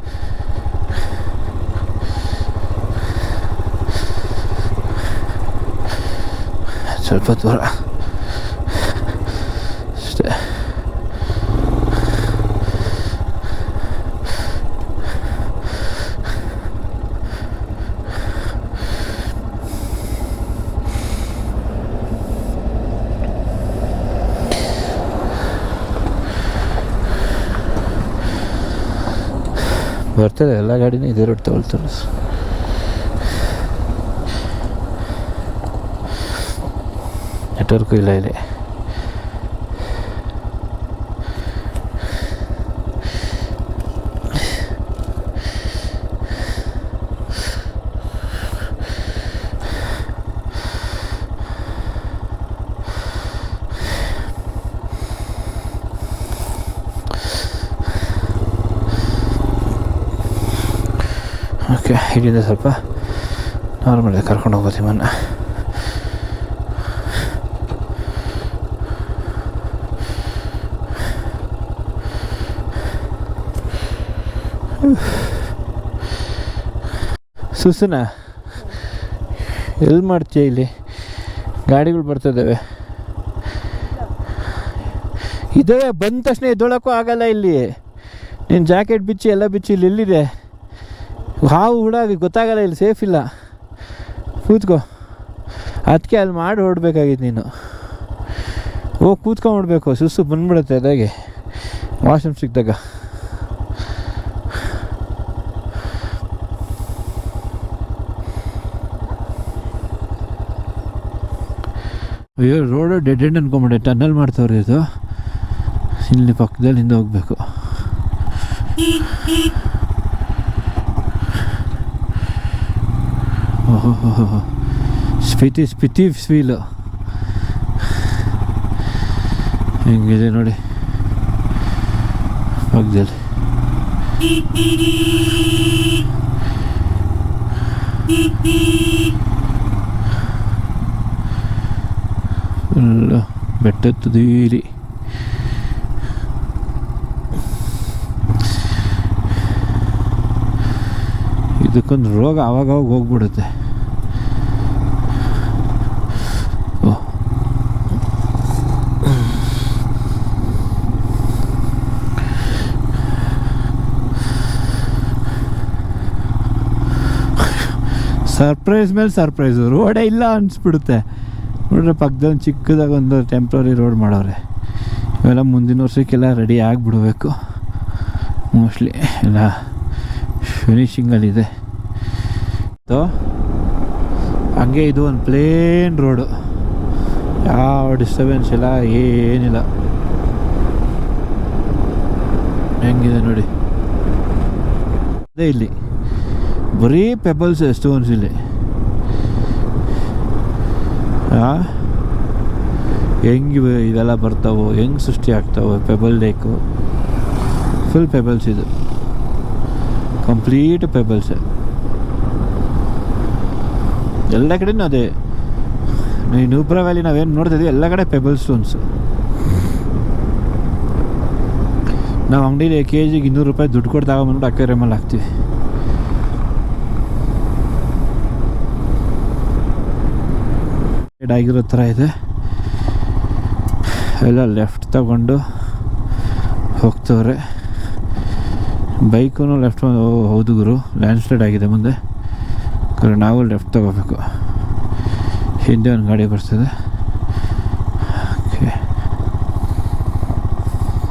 ಸ್ವಲ್ಪ ದೂರ ಅಷ್ಟೇ. ಬರ್ತದೆ ಎಲ್ಲ ಗಾಡಿನೂ ಇದೇ ರೋಡ್ ತಗೊಳ್ತಾರೆ. ನೆಟ್ವರ್ಕು ಇಲ್ಲ ಇಲ್ಲಿ. ಓಕೆ, ಇಲ್ಲಿಂದ ಸ್ವಲ್ಪ ನಾರ್ಮಲ್ ಕರ್ಕೊಂಡು ಹೋಗೋದು ಮನ್ನ. ಸುಸನ ಎಲ್ಲಿ ಮಾಡ್ತೀಯ? ಇಲ್ಲಿ ಗಾಡಿಗಳು ಬರ್ತಿದ್ದಾವೆ. ಇದ್ದಾವೆ, ಬಂದ ತಕ್ಷಣ ಎದ್ದೊಳಕ್ಕೂ ಆಗಲ್ಲ. ಇಲ್ಲಿ ನೀನು ಜಾಕೆಟ್ ಬಿಚ್ಚಿ ಎಲ್ಲ ಬಿಚ್ಚಿ ಇಲ್ಲಿ ಎಲ್ಲಿದೆ ಹಾವು ಹುಡಾಗಿ ಗೊತ್ತಾಗಲ್ಲ. ಇಲ್ಲಿ ಸೇಫ್ ಇಲ್ಲ, ಕೂತ್ಕೋ. ಅದಕ್ಕೆ ಅಲ್ಲಿ ಮಾಡಿ ಹೊರಡ್ಬೇಕಾಗಿತ್ತು ನೀನು. ಹೋಗಿ ಕೂತ್ಕೊಂಡ್ಬಿಡ್ಬೇಕು, ಸುಸ್ಸು ಬಂದ್ಬಿಡುತ್ತೆ ಅದಾಗೆ ವಾಶ್ರೂಮ್ ಸಿಕ್ಕಿದಾಗ. ಅಯ್ಯೋ, ರೋಡು ಡೆಡ್ ಎಂಡ್ ಅನ್ಕೊಂಬಿಟ್ಟೆ. ಟನ್ನಲ್ ಮಾಡ್ತವ್ರೆ ಇದು. ಇಲ್ಲಿ ಪಕ್ಕದಲ್ಲಿಂದ ಹೋಗ್ಬೇಕು. ಓಹೋ, ಸ್ಪಿತಿ ಫೀಲು ಹೆಂಗಿದೆ ನೋಡಿ ಪಕ್ಕದಲ್ಲಿ. ಫುಲ್ಲು ಬೆಟ್ಟ ತುದೀರಿ. ಇದಕ್ಕೊಂದು ರೋಗ ಆವಾಗವಾಗ ಹೋಗ್ಬಿಡುತ್ತೆ. ಸರ್ಪ್ರೈಸ್ ಮೇಲೆ ಸರ್ಪ್ರೈಸು. ರೋಡೇ ಇಲ್ಲ ಅನಿಸ್ಬಿಡುತ್ತೆ ನೋಡ್ರೆ. ಪಕ್ಕದಲ್ಲಿ ಚಿಕ್ಕದಾಗ ಒಂದು ಟೆಂಪ್ರರಿ ರೋಡ್ ಮಾಡವ್ರೆ. ಇವೆಲ್ಲ ಮುಂದಿನ ವರ್ಷಕ್ಕೆಲ್ಲ ರೆಡಿ ಆಗಿಬಿಡ್ಬೇಕು ಮೋಸ್ಟ್ಲಿ. ಎಲ್ಲ ಫಿನಿಷಿಂಗಲ್ಲಿದೆ. ಹಂಗೆ ಇದು ಒಂದು ಪ್ಲೇನ್ ರೋಡು, ಯಾವ ಡಿಸ್ಟರ್ಬೆನ್ಸ್ ಇಲ್ಲ, ಏನಿಲ್ಲ. ಹೆಂಗಿದೆ ನೋಡಿ. ಅದೇ ಇಲ್ಲಿ ಬರೀ ಪೆಬಲ್ಸ್ ಸ್ಟೋನ್ಸ್ ಇಲ್ಲಿ. ಹೆಂಗಿವೆ ಇವೆಲ್ಲ ಬರ್ತಾವೋ, ಹೆಂಗೆ ಸೃಷ್ಟಿ ಆಗ್ತಾವೆ. ಪೆಬಲ್ ಲೇಕು ಫುಲ್ ಪೆಬಲ್ಸ್, ಇದು ಕಂಪ್ಲೀಟ್ ಪೆಬಲ್ಸ್. ಎಲ್ಲ ಕಡೆನೂ ಅದೇ ಈ ನೂಬ್ರಾ ವ್ಯಾಲಿ ನಾವೇನು ನೋಡ್ತಿದ್ವಿ ಎಲ್ಲ ಕಡೆ ಪೆಬಲ್ ಸ್ಟೋನ್ಸು. ನಾವು ಅಂಗಡಿಲಿ KGಗೆ 200 ರೂಪಾಯಿ ದುಡ್ಡು ಕೊಟ್ಟು ತಗೊಂಬಂದ್ಬಿಟ್ಟು ಅಕ್ವೇರಿಯಮಲ್ಲಿ ಹಾಕ್ತೀವಿ. ಆಗಿರೋ ಥರ ಇದೆ. ಎಲ್ಲ ಲೆಫ್ಟ್ ತಗೊಂಡು ಹೋಗ್ತವ್ರೆ. Bike left. ಹೌದು ಗುರು, ಲ್ಯಾಂಡ್ ಸ್ಲೈಡ್ ಆಗಿದೆ ಮುಂದೆ. ನಾವು ಲೆಫ್ಟ್ ತಗೋಬೇಕು. ಹಿಂದೆ ಒಂದು ಗಾಡಿ ಬರ್ತದೆ. ಓಕೆ,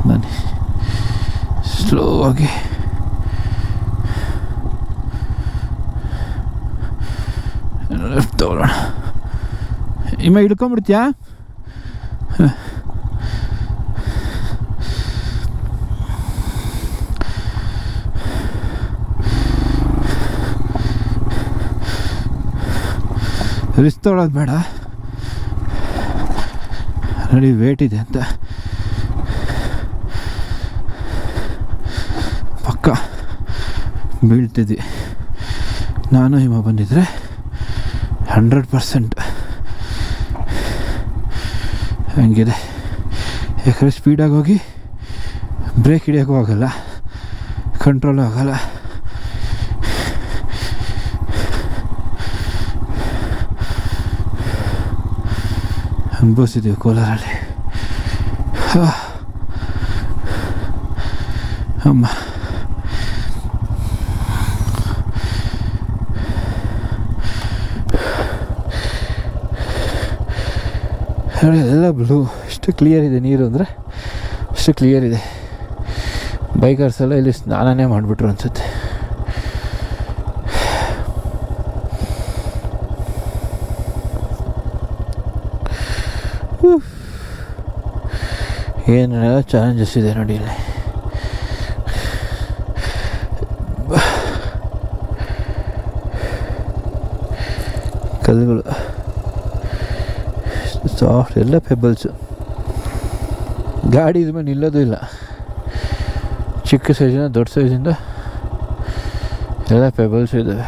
ಬನ್ನಿ ಸ್ಲೋ ಆಗಿ. ಲೆಫ್ಟ್ ತಗೊಳ್ಳೋಣ. ಇಮ್ಮ ಹಿಡ್ಕೊಂಬಿಡ್ತೀಯಾ? ರಿಸ್ಕ್ ತೊಗೊಳೋದು ಬೇಡ, ನೋಡಿ ವೇಟ್ ಇದೆ ಅಂತ. ಪಕ್ಕ ಬೀಳ್ತಿದ್ವಿ. ನಾನು ಹಿಮ ಬಂದಿದ್ರೆ 100% ಹಂಗಿದೆ. ಯಾಕಂದರೆ ಸ್ಪೀಡಾಗಿ ಹೋಗಿ ಬ್ರೇಕ್ ಹಿಡಿಯೋಕ್ಕೂ ಆಗೋಲ್ಲ, ಕಂಟ್ರೋಲು ಆಗೋಲ್ಲ. ಅನುಭವಿಸಿದ್ದೀವಿ ಕೋಲಾರಲ್ಲಿ. ಅಮ್ಮ ಎಲ್ಲ ಬ್ಲೂ. ಎಷ್ಟು ಕ್ಲಿಯರ್ ಇದೆ ನೀರು ಅಂದರೆ ಅಷ್ಟು ಕ್ಲಿಯರ್ ಇದೆ. ಬೈಕರ್ಸ್ ಎಲ್ಲ ಇಲ್ಲಿ ಸ್ನಾನನೇ ಮಾಡಿಬಿಟ್ರು ಅನ್ಸುತ್ತೆ. ಏನೆಲ್ಲ ಚಾಲೆಂಜಸ್ ಇದೆ ನೋಡಿ ಇಲ್ಲಿ. ಕಲ್ಲುಗಳು ಸಾಫ್ಟ್, ಎಲ್ಲ ಪೆಬಲ್ಸು. ಗಾಡಿ ಇದ್ಮೇಲೆ ನಿಲ್ಲೋದು ಇಲ್ಲ. ಚಿಕ್ಕ ಸೈಜಿಂದ ದೊಡ್ಡ ಸೈಜಿಂದ ಎಲ್ಲ ಪೆಬಲ್ಸು ಇದ್ದಾವೆ.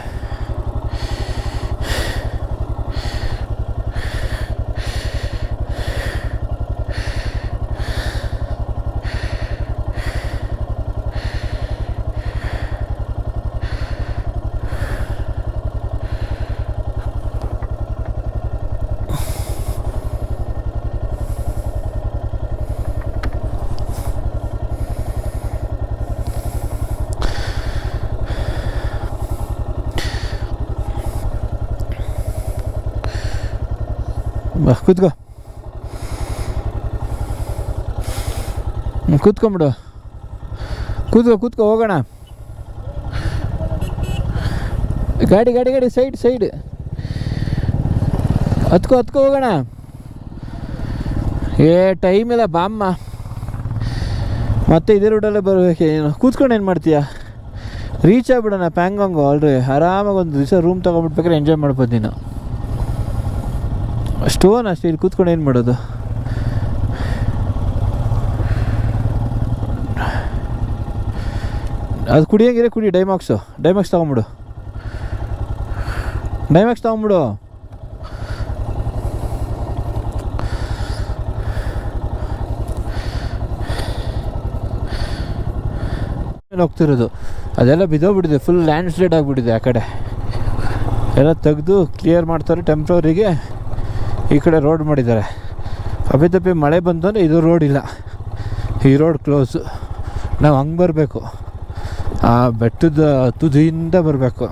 ಕೂತ್ಕೋ, ಕೂತ್ಕೊಂಬಿಡು. ಕೂತ್ಕೋ ಹೋಗೋಣ. ಗಾಡಿ ಗಾಡಿ ಗಾಡಿ ಸೈಡ್ ಹತ್ಕೋ ಹೋಗೋಣ. ಟೈಮ್ ಇಲ್ಲ ಬಾಮ್ಮ. ಮತ್ತೆ ಇದೇ ರೂಟಲ್ಲೇ ಬರಬೇಕೇನು? ಕೂತ್ಕೊಂಡು ಏನು ಮಾಡ್ತೀಯಾ? ರೀಚ್ ಆಗ್ಬಿಡೋಣ ಪ್ಯಾಂಗಾಂಗು. ಆಲ್ರೆಡಿ ಆರಾಮಾಗಿ ಒಂದು ದಿವಸ ರೂಮ್ ತೊಗೊಂಡ್ಬಿಟ್ಬೇಕಾದ್ರೆ ಎಂಜಾಯ್ ಮಾಡ್ಬೋದು ನೀನು. ಸ್ಟೋನ್ ಅಷ್ಟೇ, ಇಲ್ಲಿ ಕೂತ್ಕೊಂಡು ಏನು ಮಾಡೋದು? ಅದು ಕುಡಿಯೋಂಗಿದ್ರೆ ಕುಡಿ. ಡೈಮಾಕ್ಸ್ ತೊಗೊಂಬಿಡು. ಹೋಗ್ತಿರೋದು ಅದೆಲ್ಲ ಬಿದ್ದೋಗ್ಬಿಟ್ಟಿದೆ. ಫುಲ್ ಲ್ಯಾಂಡ್ ಸ್ಲೈಡ್ ಆಗಿಬಿಟ್ಟಿದೆ. ಆ ಕಡೆ ಎಲ್ಲ ತೆಗೆದು ಕ್ಲಿಯರ್ ಮಾಡ್ತಾರೆ ಟೆಂಪ್ರವರಿಗೆ. ಈ ಕಡೆ ರೋಡ್ ಮಾಡಿದ್ದಾರೆ. ಅಪ್ಪಿ ಮಳೆ ಬಂತು ಅಂದರೆ ಇದು ರೋಡ್ ಇಲ್ಲ, ಈ ರೋಡ್ ಕ್ಲೋಸು. ನಾವು ಹಂಗೆ ಬರಬೇಕು, ಆ ಬೆಟ್ಟದ ತುದಿಯಿಂದ ಬರಬೇಕು.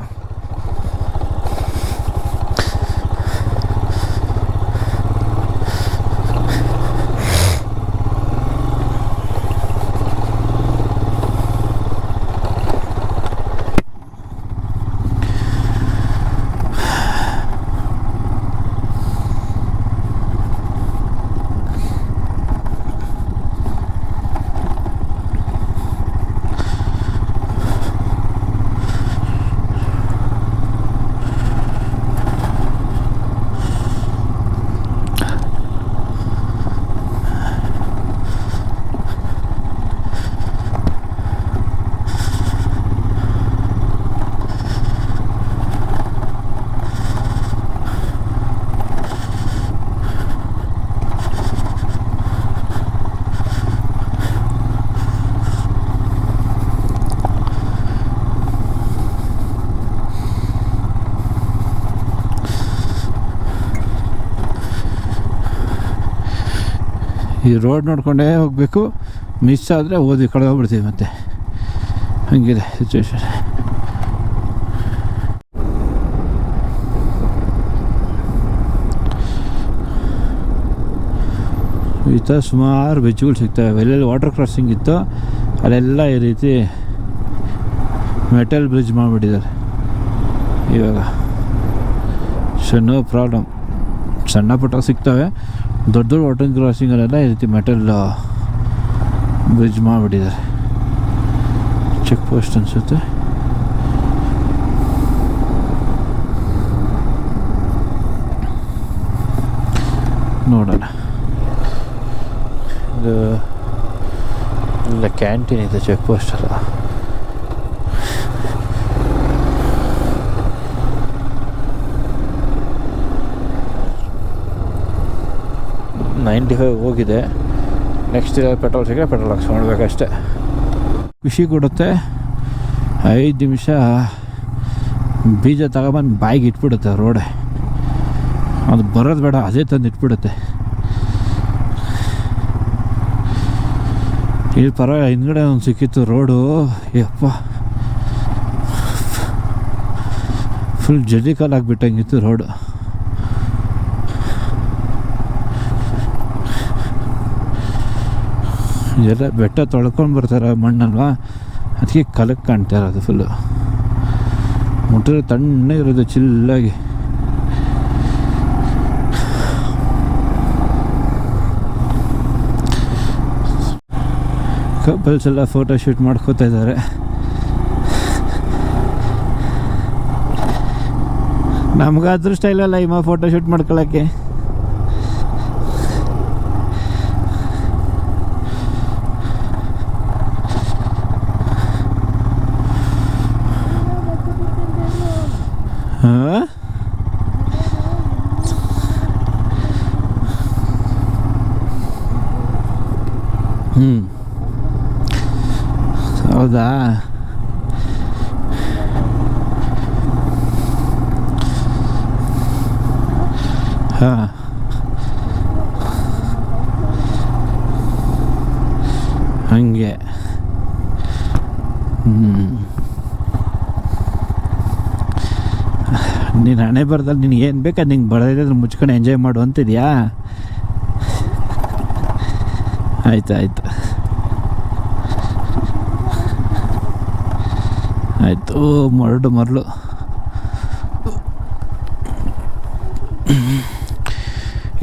ಈ ರೋಡ್ ನೋಡ್ಕೊಂಡೇ ಹೋಗಬೇಕು, ಮಿಸ್ ಆದರೆ ಓದಿ ಕಳೆದೋಗ್ಬಿಡ್ತೀವಿ ಮತ್ತೆ. ಹಂಗಿದೆ ಸಿಚುವೇಶನ್. ಈ ಥರ ಸುಮಾರು ಬ್ರಿಡ್ಜ್ಗಳು ಸಿಗ್ತವೆ. ಎಲ್ಲೆಲ್ಲಿ ವಾಟರ್ ಕ್ರಾಸಿಂಗ್ ಇತ್ತು ಅಲ್ಲೆಲ್ಲ ಈ ರೀತಿ ಮೆಟಲ್ ಬ್ರಿಡ್ಜ್ ಮಾಡಿಬಿಟ್ಟಿದ್ದಾರೆ ಇವಾಗ. ಸೊ ನೋ ಪ್ರಾಬ್ಲಮ್, ಸಣ್ಣ ಪುಟ್ಟ ಸಿಗ್ತವೆ. ದೊಡ್ಡ ದೊಡ್ಡ ವಾಟರ್ ಕ್ರಾಸಿಂಗಲ್ಲೆಲ್ಲ ಈ ರೀತಿ ಮೆಟಲ್ ಬ್ರಿಡ್ಜ್ ಮಾಡಿಬಿಟ್ಟಿದ್ದಾರೆ. ಚೆಕ್ ಪೋಸ್ಟ್ ಅನಿಸುತ್ತೆ. ನೋಡೋಣ. ಇದು ಇಲ್ಲ ಕ್ಯಾಂಟೀನ್ ಇದೆ, ಚೆಕ್ ಪೋಸ್ಟ್ ಅಲ್ಲ. $95 ಹೋಗಿದೆ. ನೆಕ್ಸ್ಟ್ ಪೆಟ್ರೋಲ್ ಸಿಕ್ಕರೆ ಪೆಟ್ರೋಲ್ ಹಾಕ್ಸ್ಕೊಳ್ಬೇಕಷ್ಟೆ. ಖುಷಿ ಕೊಡುತ್ತೆ. 5 ನಿಮಿಷ ಬೀಜ ತಗೊಬಂದು ಬಾಯಿಗೆ ಇಟ್ಬಿಡುತ್ತೆ ರೋಡೆ. ಅದು ಬರೋದು ಬೇಡ, ಅದೇ ತಂದು ಇಟ್ಬಿಡುತ್ತೆ. ಇಲ್ಲಿ ಪರವಾಗಿಲ್ಲ, ಹಿಂದ್ಗಡೆ ಒಂದು ಸಿಕ್ಕಿತ್ತು ರೋಡು. ಯಪ್ಪ, ಫುಲ್ ಜಲ್ಲಿ ಕಾಲಾಗ್ಬಿಟ್ಟಂಗಿತ್ತು ರೋಡು. ಎಲ್ಲ ಬೆಟ್ಟ ತೊಳ್ಕೊಂಡು ಬರ್ತಾರೆ ಮಣ್ಣಲ್ವಾ, ಅದಕ್ಕೆ ಕಲಕ್ಕೆ ಕಾಣ್ತಾ ಇರೋದು ಫುಲ್ಲು. ಮುಟ್ಟಿದ್ರೆ ತಣ್ಣಗಿರೋದು ಚಿಲ್ಲಾಗಿ. ಕಪಲ್ಸ್ ಎಲ್ಲ ಫೋಟೋ ಶೂಟ್ ಮಾಡ್ಕೋತಾ ಇದ್ದಾರೆ. ನಮ್ಗೆ ಅದೃಷ್ಟ ಇಲ್ಲಲ್ಲ ಇಮ್ಮ ಫೋಟೋ ಶೂಟ್ ಮಾಡ್ಕೊಳ್ಳೋಕ್ಕೆ. ಹೌದಾ? ಹಾಂ, ಹಂಗೆ. ನೀನು ಹಣೆ ಬರ್ದಲ್ಲಿ ನಿನಗೆ ಏನು ಬೇಕು ಅದು ನಿಂಗೆ ಬರೋದಿದ್ರೆ ಮುಚ್ಕೊಂಡು ಎಂಜಾಯ್ ಮಾಡು ಅಂತಿದ್ಯಾ? ಆಯ್ತು ಆಯಿತು ಆಯಿತು. ಮರಳು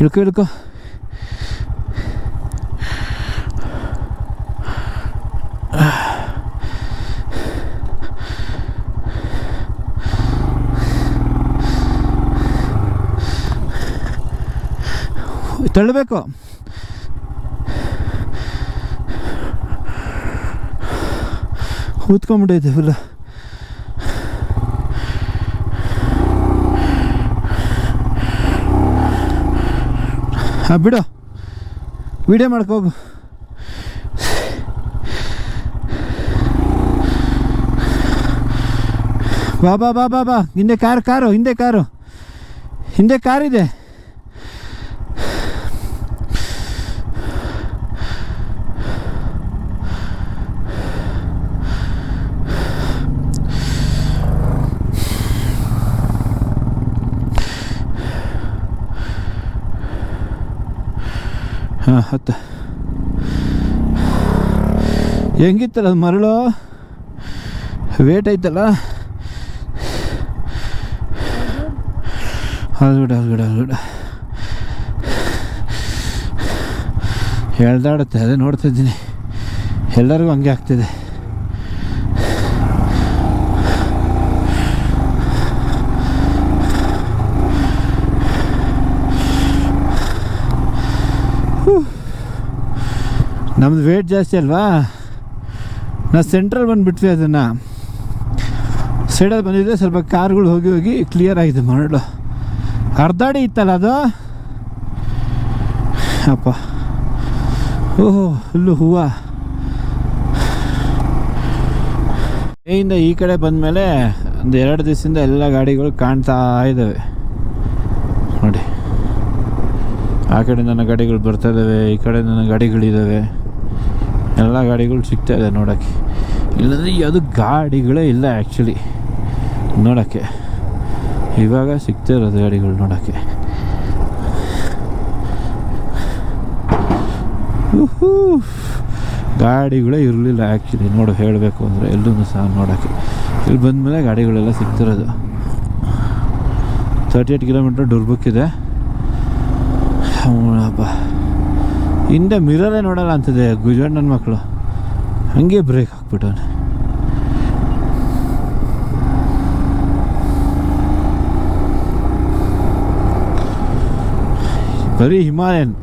ಇಳ್ಕೊ. ತಳ್ಳಬೇಕು. ಕೂತ್ಕೊಂಡ್ಬಿಟ್ಟೈತೆ ಫುಲ್. ಹಾಂ, ಬಿಡು, ವಿಡಿಯೋ ಮಾಡ್ಕೋಗು. ಬಾ ಬಾ ಬಾ ಬಾ ಬಾ. ಹಿಂದೆ ಹಿಂದೆ ಕಾರಿದೆ. ಹಾಂ, ಹತ್ತು. ಹೆಂಗಿತ್ತಲ್ಲ ಅದು ಮರಳು, ವೇಟ್ ಐತಲ್ಲ. ಅದು ಎಳ್ದಾಡುತ್ತೆ. ಅದೇ ನೋಡ್ತಾ ಇದ್ದೀನಿ, ಎಲ್ಲರಿಗೂ ಹಂಗೆ ಆಗ್ತಿದೆ. ನಮ್ಮದು ವೇಟ್ ಜಾಸ್ತಿ ಅಲ್ವಾ, ನಾವು ಸೆಂಟ್ರಲ್ಲಿ ಬಂದುಬಿಟ್ವಿ. ಅದನ್ನು ಸೈಡಲ್ಲಿ ಬಂದಿದ್ದೆ, ಸ್ವಲ್ಪ ಕಾರ್ಗಳು ಹೋಗಿ ಕ್ಲಿಯರ್ ಆಗಿದೆ ಮರಳು. ಅರ್ಧ ಅಡಿ ಇತ್ತಲ್ಲ ಅದು. ಅಪ್ಪ, ಓಹೋ, ಇಲ್ಲೂ ಹೂವು. ಮೇಯಿಂದ ಈ ಕಡೆ ಬಂದಮೇಲೆ ಒಂದು 2 ದಿವಸದಿಂದ ಎಲ್ಲ ಗಾಡಿಗಳು ಕಾಣ್ತಾ ಇದ್ದಾವೆ ನೋಡಿ. ಆ ಕಡೆ ನನ್ನ ಗಾಡಿಗಳು ಬರ್ತಾ ಇದ್ದಾವೆ, ಈ ಕಡೆ ನನ್ನ ಗಾಡಿಗಳಿದ್ದಾವೆ, ಎಲ್ಲ ಗಾಡಿಗಳು ಸಿಗ್ತಾ ಇದೆ ನೋಡೋಕ್ಕೆ. ಇಲ್ಲಂದರೆ ಯಾವುದು ಗಾಡಿಗಳೇ ಇಲ್ಲ ಆ್ಯಕ್ಚುಲಿ ನೋಡೋಕ್ಕೆ. ಇವಾಗ ಸಿಗ್ತಾ ಇರೋದು ಗಾಡಿಗಳು ನೋಡೋಕ್ಕೆ. ಗಾಡಿಗಳೇ ಇರಲಿಲ್ಲ ಆ್ಯಕ್ಚುಲಿ ನೋಡು, ಹೇಳಬೇಕು ಅಂದರೆ ಎಲ್ಲೂ ಸಹ ನೋಡೋಕ್ಕೆ. ಇಲ್ಲಿ ಬಂದಮೇಲೆ ಗಾಡಿಗಳೆಲ್ಲ ಸಿಗ್ತಿರೋದು. 38 ಕಿಲೋಮೀಟ್ರ್ ಡುರ್ಬುಕ್ ಇದೆ. ಹಬ್ಬ ಹಿಂದೆ ಮಿರರೇ ನೋಡಲ್ಲ ಅಂತಿದೆ ಗುಜಣ್ಣನ ಮಕ್ಕಳು, ಹಂಗೆ ಬ್ರೇಕ್ ಹಾಕ್ಬಿಟ್ಟವನೆ. ಬರೀ ಹಿಮಾಲಯನ್,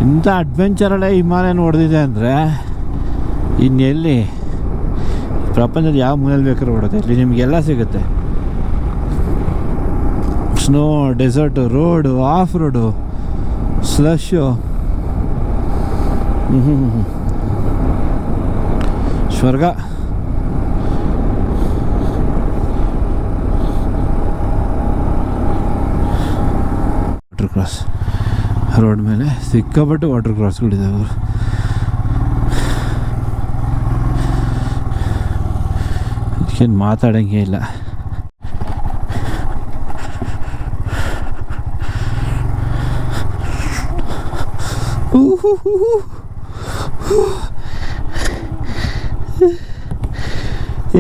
ಇಂಥ ಅಡ್ವೆಂಚರಲ್ಲೇ ಹಿಮಾಲಯನ್ ಹೊಡೆದಿದೆ ಅಂದರೆ ಇನ್ನೆಲ್ಲಿ ಪ್ರಪಂಚದ ಯಾವ ಮೂಲೆಯಲ್ಲಿ ಬೇಕಾದ್ರೂ ಹೊಡೆದೆ, ಇಲ್ಲಿ ನಿಮಗೆಲ್ಲ ಸಿಗುತ್ತೆ. Snow, desert, road, off road, slush, ಸ್ವರ್ಗ. ವಾಟರ್ ಕ್ರಾಸ್ ರೋಡ್ ಮೇಲೆ ಸಿಕ್ಕಾಪಟ್ಟೆ ವಾಟರ್ ಕ್ರಾಸ್ಗಳಿದ್ದಾವೆ. ಅದಕ್ಕೇನು ಮಾತಾಡೋಂಗೆ ಇಲ್ಲ.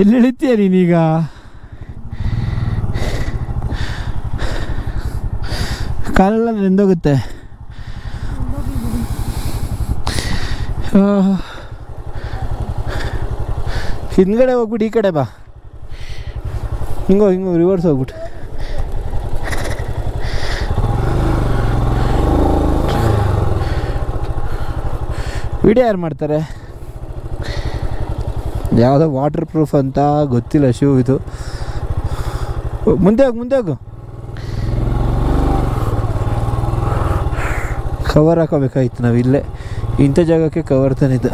ಎಲ್ಲಿ ಇಳಿತೀಯ ನೀನೀಗ? ಕಾಲೆಲ್ಲ ನೆಂದೋಗುತ್ತೆ. ಹಿಂದ್ಗಡೆ ಹೋಗ್ಬಿಟ್ಟು ಈ ಕಡೆ ಬಾ, ಹಿಂಗೋ ರಿವರ್ಸ್ ಹೋಗ್ಬಿಟ್ಟು. ವಿಡಿಯೋ ಯಾರು ಮಾಡ್ತಾರೆ? ಯಾವುದೋ ವಾಟರ್ ಪ್ರೂಫ್ ಅಂತ ಗೊತ್ತಿಲ್ಲ ಶೂ ಇದು. ಮುಂದೆ ಹೋಗು. ಕವರ್ ಹಾಕೋಬೇಕಾಯ್ತು ನಾವು ಇಲ್ಲೇ, ಇಂಥ ಜಾಗಕ್ಕೆ ಕವರ್ ತಂದಿದ್ದು.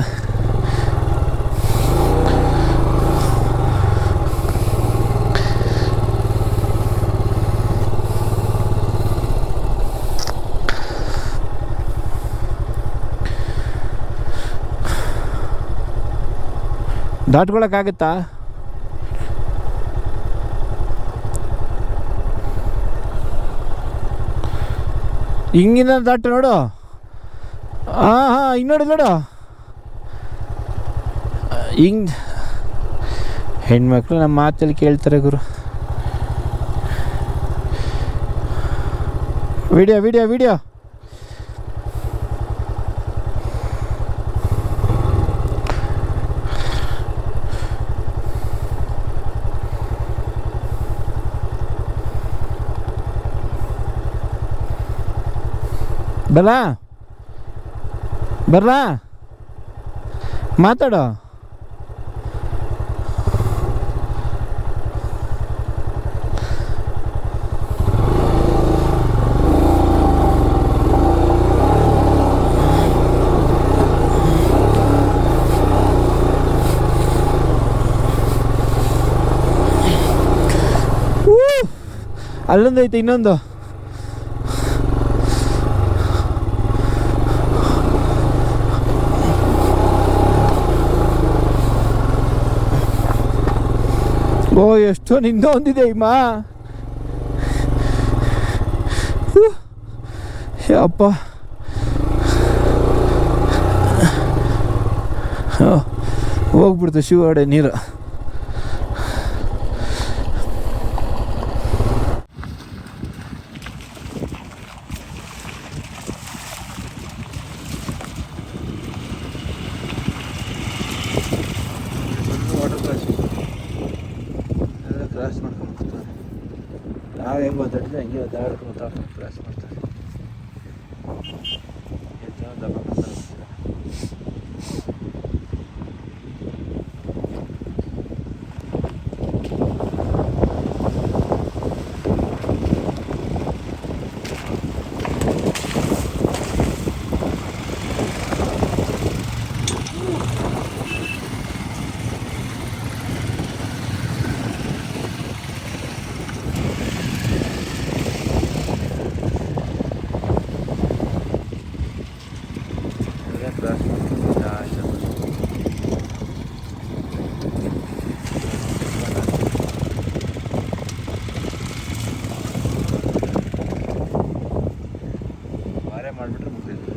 ದಾಟ್ಕೊಳಕ್ಕಾಗತ್ತಾ? ಹಿಂಗಿನ ದಾಟು ನೋಡು. ಹಿಂಗೆ ನೋಡು. ಹಿಂಗೆ ಹೆಣ್ಮಕ್ಳು ನಮ್ಮ ಮಾತಲ್ಲಿ ಕೇಳ್ತಾರೆ ಗುರು. ವಿಡಿಯೋ ಬರ್ಲಾ ಮಾತಾಡೋ. ಅಲ್ಲೊಂದೈತೆ ಇನ್ನೊಂದು. ಓ ಎಷ್ಟೋ ನಿಂದ ಒಂದಿದೆ ಇಮ್ಮ. ಅಪ್ಪ ಹೋಗ್ಬಿಡ್ತು ಶಿವ ಅಡೆ ನೀರು. ಕ್ರಾಸ್ ಮಾಡ್ಕೊಂಡು ನಾವು ಹೆಂಗೆ ಮಾತಾಡಿದ್ರೆ ಹಂಗೆ ಮಾತಾಡ್ಕೊಂಡು ಕ್ರಾಸ್ ಮಾಡ್ತಾರೆ. ಬಾರೆ ಮಾಡಿಬಿಟ್ರೆ ಮುಗಿದಿತ್ತು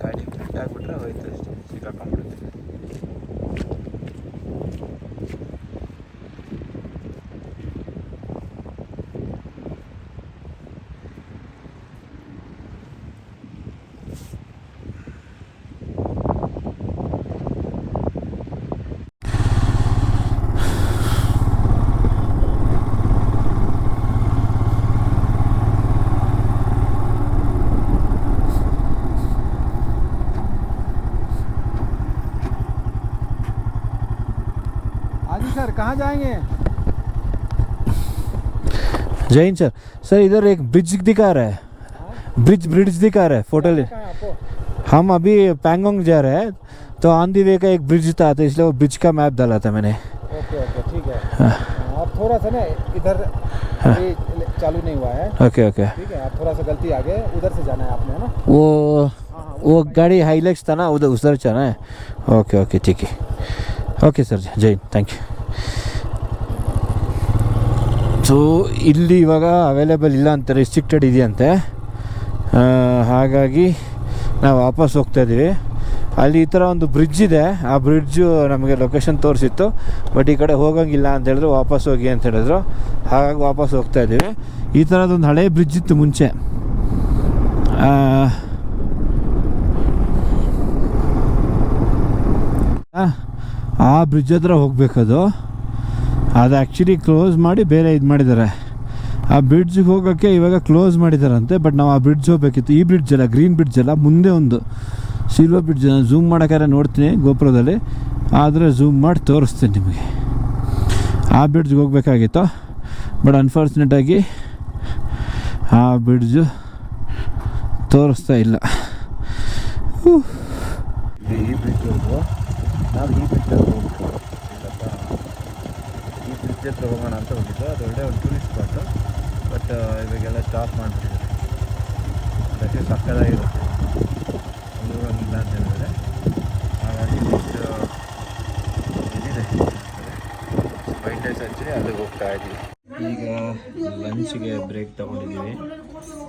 ಗಾಡಿ ಫ್ರಂಟ್ ಆಗಿಬಿಟ್ರೆ ಹೋಯ್ತು ಅಷ್ಟೇ, ಸಿಕ್ಕಾಕೊಂಡ್ಬಿಡುತ್ತೆ. सर कहाँ जाएंगे? जैन सर, सर इधर एक ब्रिज दिखा रहा है, ब्रिज दिखा रहा है फोटो ले। हम अभी पैंगोंग जा रहे हैं तो ऑन दी वे का एक ब्रिज था, तो इसलिए वो ब्रिज का मैप डाला था मैंने। ओके ठीक है। आप थोड़ा सा ना इधर चालू नहीं हुआ है। ओके ठीक है, आप थोड़ा सा गलती आगे उधर से जाना है आपने, है ना? वो गाड़ी हाइलेक्स था ना, उधर जाना है। ओके ठीक है। Okay sir, Jain, thank you. So ಇಲ್ಲಿ ಇವಾಗ ಅವೈಲೇಬಲ್ ಇಲ್ಲ ಅಂತ, ರಿಸ್ಟ್ರಿಕ್ಟೆಡ್ ಇದೆಯಂತೆ. ಹಾಗಾಗಿ ನಾವು ವಾಪಸ್ ಹೋಗ್ತಾಯಿದ್ದೀವಿ. ಅಲ್ಲಿ ಈ ಥರ ಒಂದು ಬ್ರಿಡ್ಜ್ ಇದೆ, ಆ ಬ್ರಿಡ್ಜು ನಮಗೆ ಲೊಕೇಶನ್ ತೋರಿಸಿತ್ತು, ಬಟ್ ಈ ಕಡೆ ಹೋಗೋಂಗಿಲ್ಲ ಅಂತ ಹೇಳಿದ್ರು, ವಾಪಸ್ ಹೋಗಿ ಅಂತ ಹೇಳಿದ್ರು. ಹಾಗಾಗಿ ವಾಪಸ್ ಹೋಗ್ತಾಯಿದ್ದೀವಿ. ಈ ಥರದೊಂದು ಹಳೆ ಬ್ರಿಡ್ಜ್ ಇತ್ತು ಮುಂಚೆ. ಆ ಬ್ರಿಡ್ಜ್ ಹತ್ರ ಹೋಗಬೇಕದು. ಅದು ಆ್ಯಕ್ಚುಲಿ ಕ್ಲೋಸ್ ಮಾಡಿ ಬೇರೆ ಇದು ಮಾಡಿದ್ದಾರೆ. ಆ ಬ್ರಿಡ್ಜಿಗೆ ಹೋಗೋಕ್ಕೆ ಇವಾಗ ಕ್ಲೋಸ್ ಮಾಡಿದ್ದಾರಂತೆ. ಬಟ್ ನಾವು ಆ ಬ್ರಿಡ್ಜ್ ಹೋಗಬೇಕಿತ್ತು. ಈ ಬ್ರಿಡ್ಜ್ ಅಲ್ಲ, ಗ್ರೀನ್ ಬ್ರಿಡ್ಜ್ ಅಲ್ಲ, ಮುಂದೆ ಒಂದು ಸಿಲ್ವರ್ ಬ್ರಿಡ್ಜ್. ಝೂಮ್ ಮಾಡೋಕ್ಕಾರೆ ನೋಡ್ತೀನಿ ಗೋಪುರದಲ್ಲಿ, ಆದರೆ ಝೂಮ್ ಮಾಡಿ ತೋರಿಸ್ತೀನಿ ನಿಮಗೆ. ಆ ಬ್ರಿಡ್ಜ್ಗೆ ಹೋಗಬೇಕಾಗಿತ್ತು, ಬಟ್ ಅನ್ಫಾರ್ಚುನೇಟಾಗಿ ಆ ಬ್ರಿಡ್ಜು ತೋರಿಸ್ತಾ ಇಲ್ಲ. ಈ ಬ್ರಿಡ್ಜ್ ನಾವು ಈ ಬ್ರಿಡ್ಜ್ ಹೋಗ್ಬೇಕು, ಈ ಬ್ರಿಡ್ಜ್ ಹತ್ರ ಹೋಗೋಣ ಅಂತ ಹೋಗಿದ್ದು. ಅದು ಒಳ್ಳೆ ಒಂದು ಟೂರಿಸ್ಟ್ ಸ್ಪಾಟು, ಬಟ್ ಇವಾಗೆಲ್ಲ ಸ್ಟಾಪ್ ಮಾಡಿಬಿಟ್ಟಿದ್ದಾರೆ. ಅದಕ್ಕೆ ಸಕ್ಕದಾಗಿರುತ್ತೆ, ಹೋಗಂಗಿಲ್ಲ ಅಂತ ಹೇಳಿದ್ರೆ. ಹಾಗಾಗಿ ನೆಕ್ಸ್ಟ್ ಇದಿದೆ ವೈಟ್ ರೈಸ್ ಹಚ್ಚಿ ಅಲ್ಲಿಗೆ ಹೋಗ್ತಾ ಇದ್ದೀವಿ. ಈಗ ಲಂಚ್ಗೆ ಬ್ರೇಕ್ ತೊಗೊಂಡಿದ್ದೀವಿ.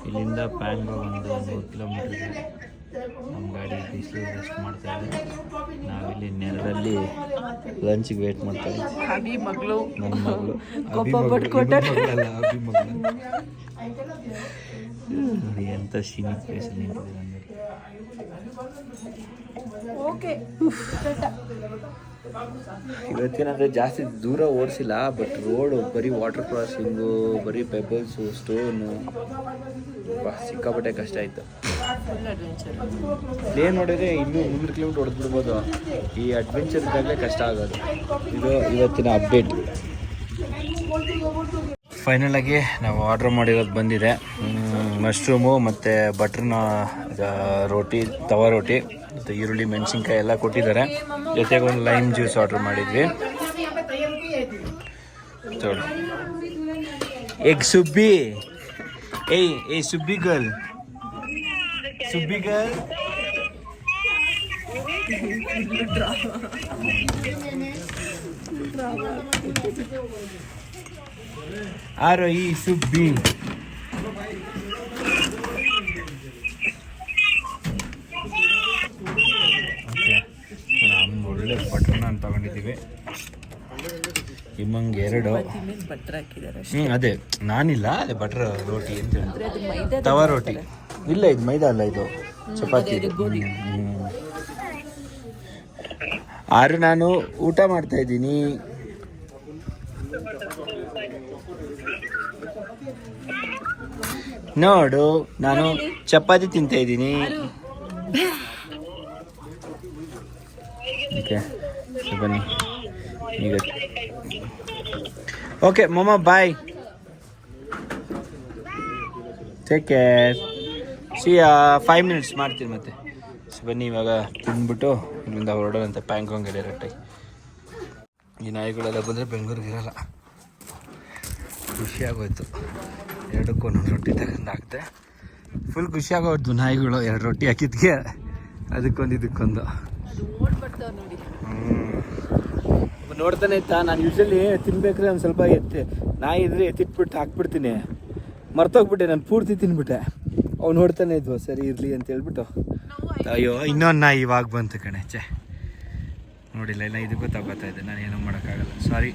ಇಲ್ಲಿಂದ ಪ್ಯಾಂಗಾಂಗ್ ಒಂದು 100 ಕಿಲೋಮೀಟರ್ ಇದೆ. ನಮ್ಮ ಗಾಡಿ ಬಿಸಿಲು ರೆಸ್ಟ್ ಮಾಡ್ತಾ ಇದೆ. ನಾವಿಲ್ಲಿ ನೆರಳಲ್ಲಿ ಲಂಚಿಗೆ ವೇಟ್ ಮಾಡ್ತಾ ಇದ್ದೀವಿ. ನನ್ನ ಮಗಳು ನೋಡಿ ಎಂಥ ಶೀನಿ ಪ್ಲೇಸ್ ನಿಂತಿದೆ ಅಂದರೆ. ಇವತ್ತೇನಂದರೆ ಜಾಸ್ತಿ ದೂರ ಓಡಿಸಿಲ್ಲ, ಬಟ್ ರೋಡು ಬರೀ ವಾಟರ್ ಕ್ರಾಸಿಂಗು, ಬರೀ ಪೆಬಲ್ಸು, ಸ್ಟೋನು, ಸಿಕ್ಕಾಪಟ್ಟೆ ಕಷ್ಟ ಆಯಿತು. ಪ್ಲೇನ್ ನೋಡಿದ್ರೆ ಇನ್ನೂ 300 ಕಿಲೋಮೀಟರ್ ಹೊಡೆದ್ಬಿಡ್ಬೋದು. ಈ ಅಡ್ವೆಂಚರ್ ಇದ್ದಾಗಲೇ ಕಷ್ಟ ಆಗೋದು. ಇದು ಇವತ್ತಿನ ಅಪ್ಡೇಟ್. ಫೈನಲಾಗಿ ನಾವು ಆರ್ಡ್ರ್ ಮಾಡಿರೋದು ಬಂದಿದೆ. ಮಶ್ರೂಮು ಮತ್ತು ಬಟ್ರ್ನ ರೋಟಿ, ತವಾ ರೋಟಿ ಮತ್ತು ಈರುಳ್ಳಿ, ಮೆಣಸಿನ್ಕಾಯಿ ಎಲ್ಲ ಕೊಟ್ಟಿದ್ದಾರೆ. ಜೊತೆಗೆ ಒಂದು ಲೈಮ್ ಜ್ಯೂಸ್ ಆರ್ಡ್ರ್ ಮಾಡಿದ್ವಿ. ಎಗ್ ಸುಬ್ಬಿ, ಏಯ್ ಸುಬ್ಬಿ ಗರ್ಲ್, ಆರೋ ಈ ಸುಬ್ಬಿ. ನಾವು ಒಳ್ಳೆ ಬಟ್ರನ್ನ ಅಂತ ತಗೊಂಡಿದ್ದೀವಿ. ನಿಮ್ಮಂಗೆ 2 ಅದೇ ನಾನಿಲ್ಲ, ಅದೇ ಬಟ್ರ್ ರೋಟಿ ಅಂತ ಹೇಳಿ, ತವಾ ರೋಟಿ. ಇಲ್ಲ, ಇದು ಮೈದಾ ಅಲ್ಲ, ಇದು ಚಪಾತಿ. ಆರು ನಾನು ಊಟ ಮಾಡ್ತಾ ಇದ್ದೀನಿ. ನೋಡು, ನಾನು ಚಪಾತಿ ತಿಂತಾ ಇದ್ದೀನಿ. ಓಕೆ, ಬನ್ನಿ ಈಗ. ಓಕೆ ಮಮ್ಮ, ಬಾಯ್, ಟೇಕ್ ಕೇರ್, ಸಿ 5 ಮಿನಿಟ್ಸ್ ಮಾಡ್ತೀನಿ ಮತ್ತೆ. ಬನ್ನಿ ಇವಾಗ ತಿಂದ್ಬಿಟ್ಟು ಇಲ್ಲಿಂದ ಹೊರಡೋದಂತೆ ಪ್ಯಾಂಗಾಂಗ್ ಡೈರೆಕ್ಟಾಗಿ. ಈ ನಾಯಿಗಳೆಲ್ಲ ಬಂದರೆ ಬೆಂಗಳೂರಿಗೆ ಇರೋಲ್ಲ. ಖುಷಿಯಾಗೋಯ್ತು, ಎರಡಕ್ಕೂ ಒಂದೊಂದು ರೊಟ್ಟಿ ತಗೊಂಡು ಹಾಕ್ತೆ. ಫುಲ್ ಖುಷಿಯಾಗೋಯ್ತು ನಾಯಿಗಳು, 2 ರೊಟ್ಟಿ ಹಾಕಿದ್ಕೆ ಅದಕ್ಕೊಂದು ಇದಕ್ಕೊಂದು. ನೋಡ್ತಾನೆ ಇತ್ತಾ, ನಾನು ಯೂಶಲಿ ತಿನ್ಬೇಕಾದ್ರೆ ಒಂದು ಸ್ವಲ್ಪ ನಾಯಿ ಇದ್ರೆ ಎತ್ತಿಟ್ಬಿಟ್ಟು ಹಾಕ್ಬಿಡ್ತೀನಿ. ಮರ್ತೋಗ್ಬಿಟ್ಟೆ, ನಾನು ಪೂರ್ತಿ ತಿನ್ಬಿಟ್ಟೆ. ಅವ್ನು ನೋಡ್ತಾನೆ ಇದ್ವು, ಸರಿ ಇರಲಿ ಅಂತ ಹೇಳ್ಬಿಟ್ಟು. ಅಯ್ಯೋ ಇನ್ನೊಂದು ನಾಯಿ ಇವಾಗ ಬಂತು ಕಣೆ, ನೋಡಿಲ್ಲ, ಇಲ್ಲ ಇದಕ್ಕೂ ತಗೋತಾ ಇದ್ದೆ, ನಾನು ಏನೂ ಮಾಡೋಕ್ಕಾಗಲ್ಲ, ಸಾರಿ.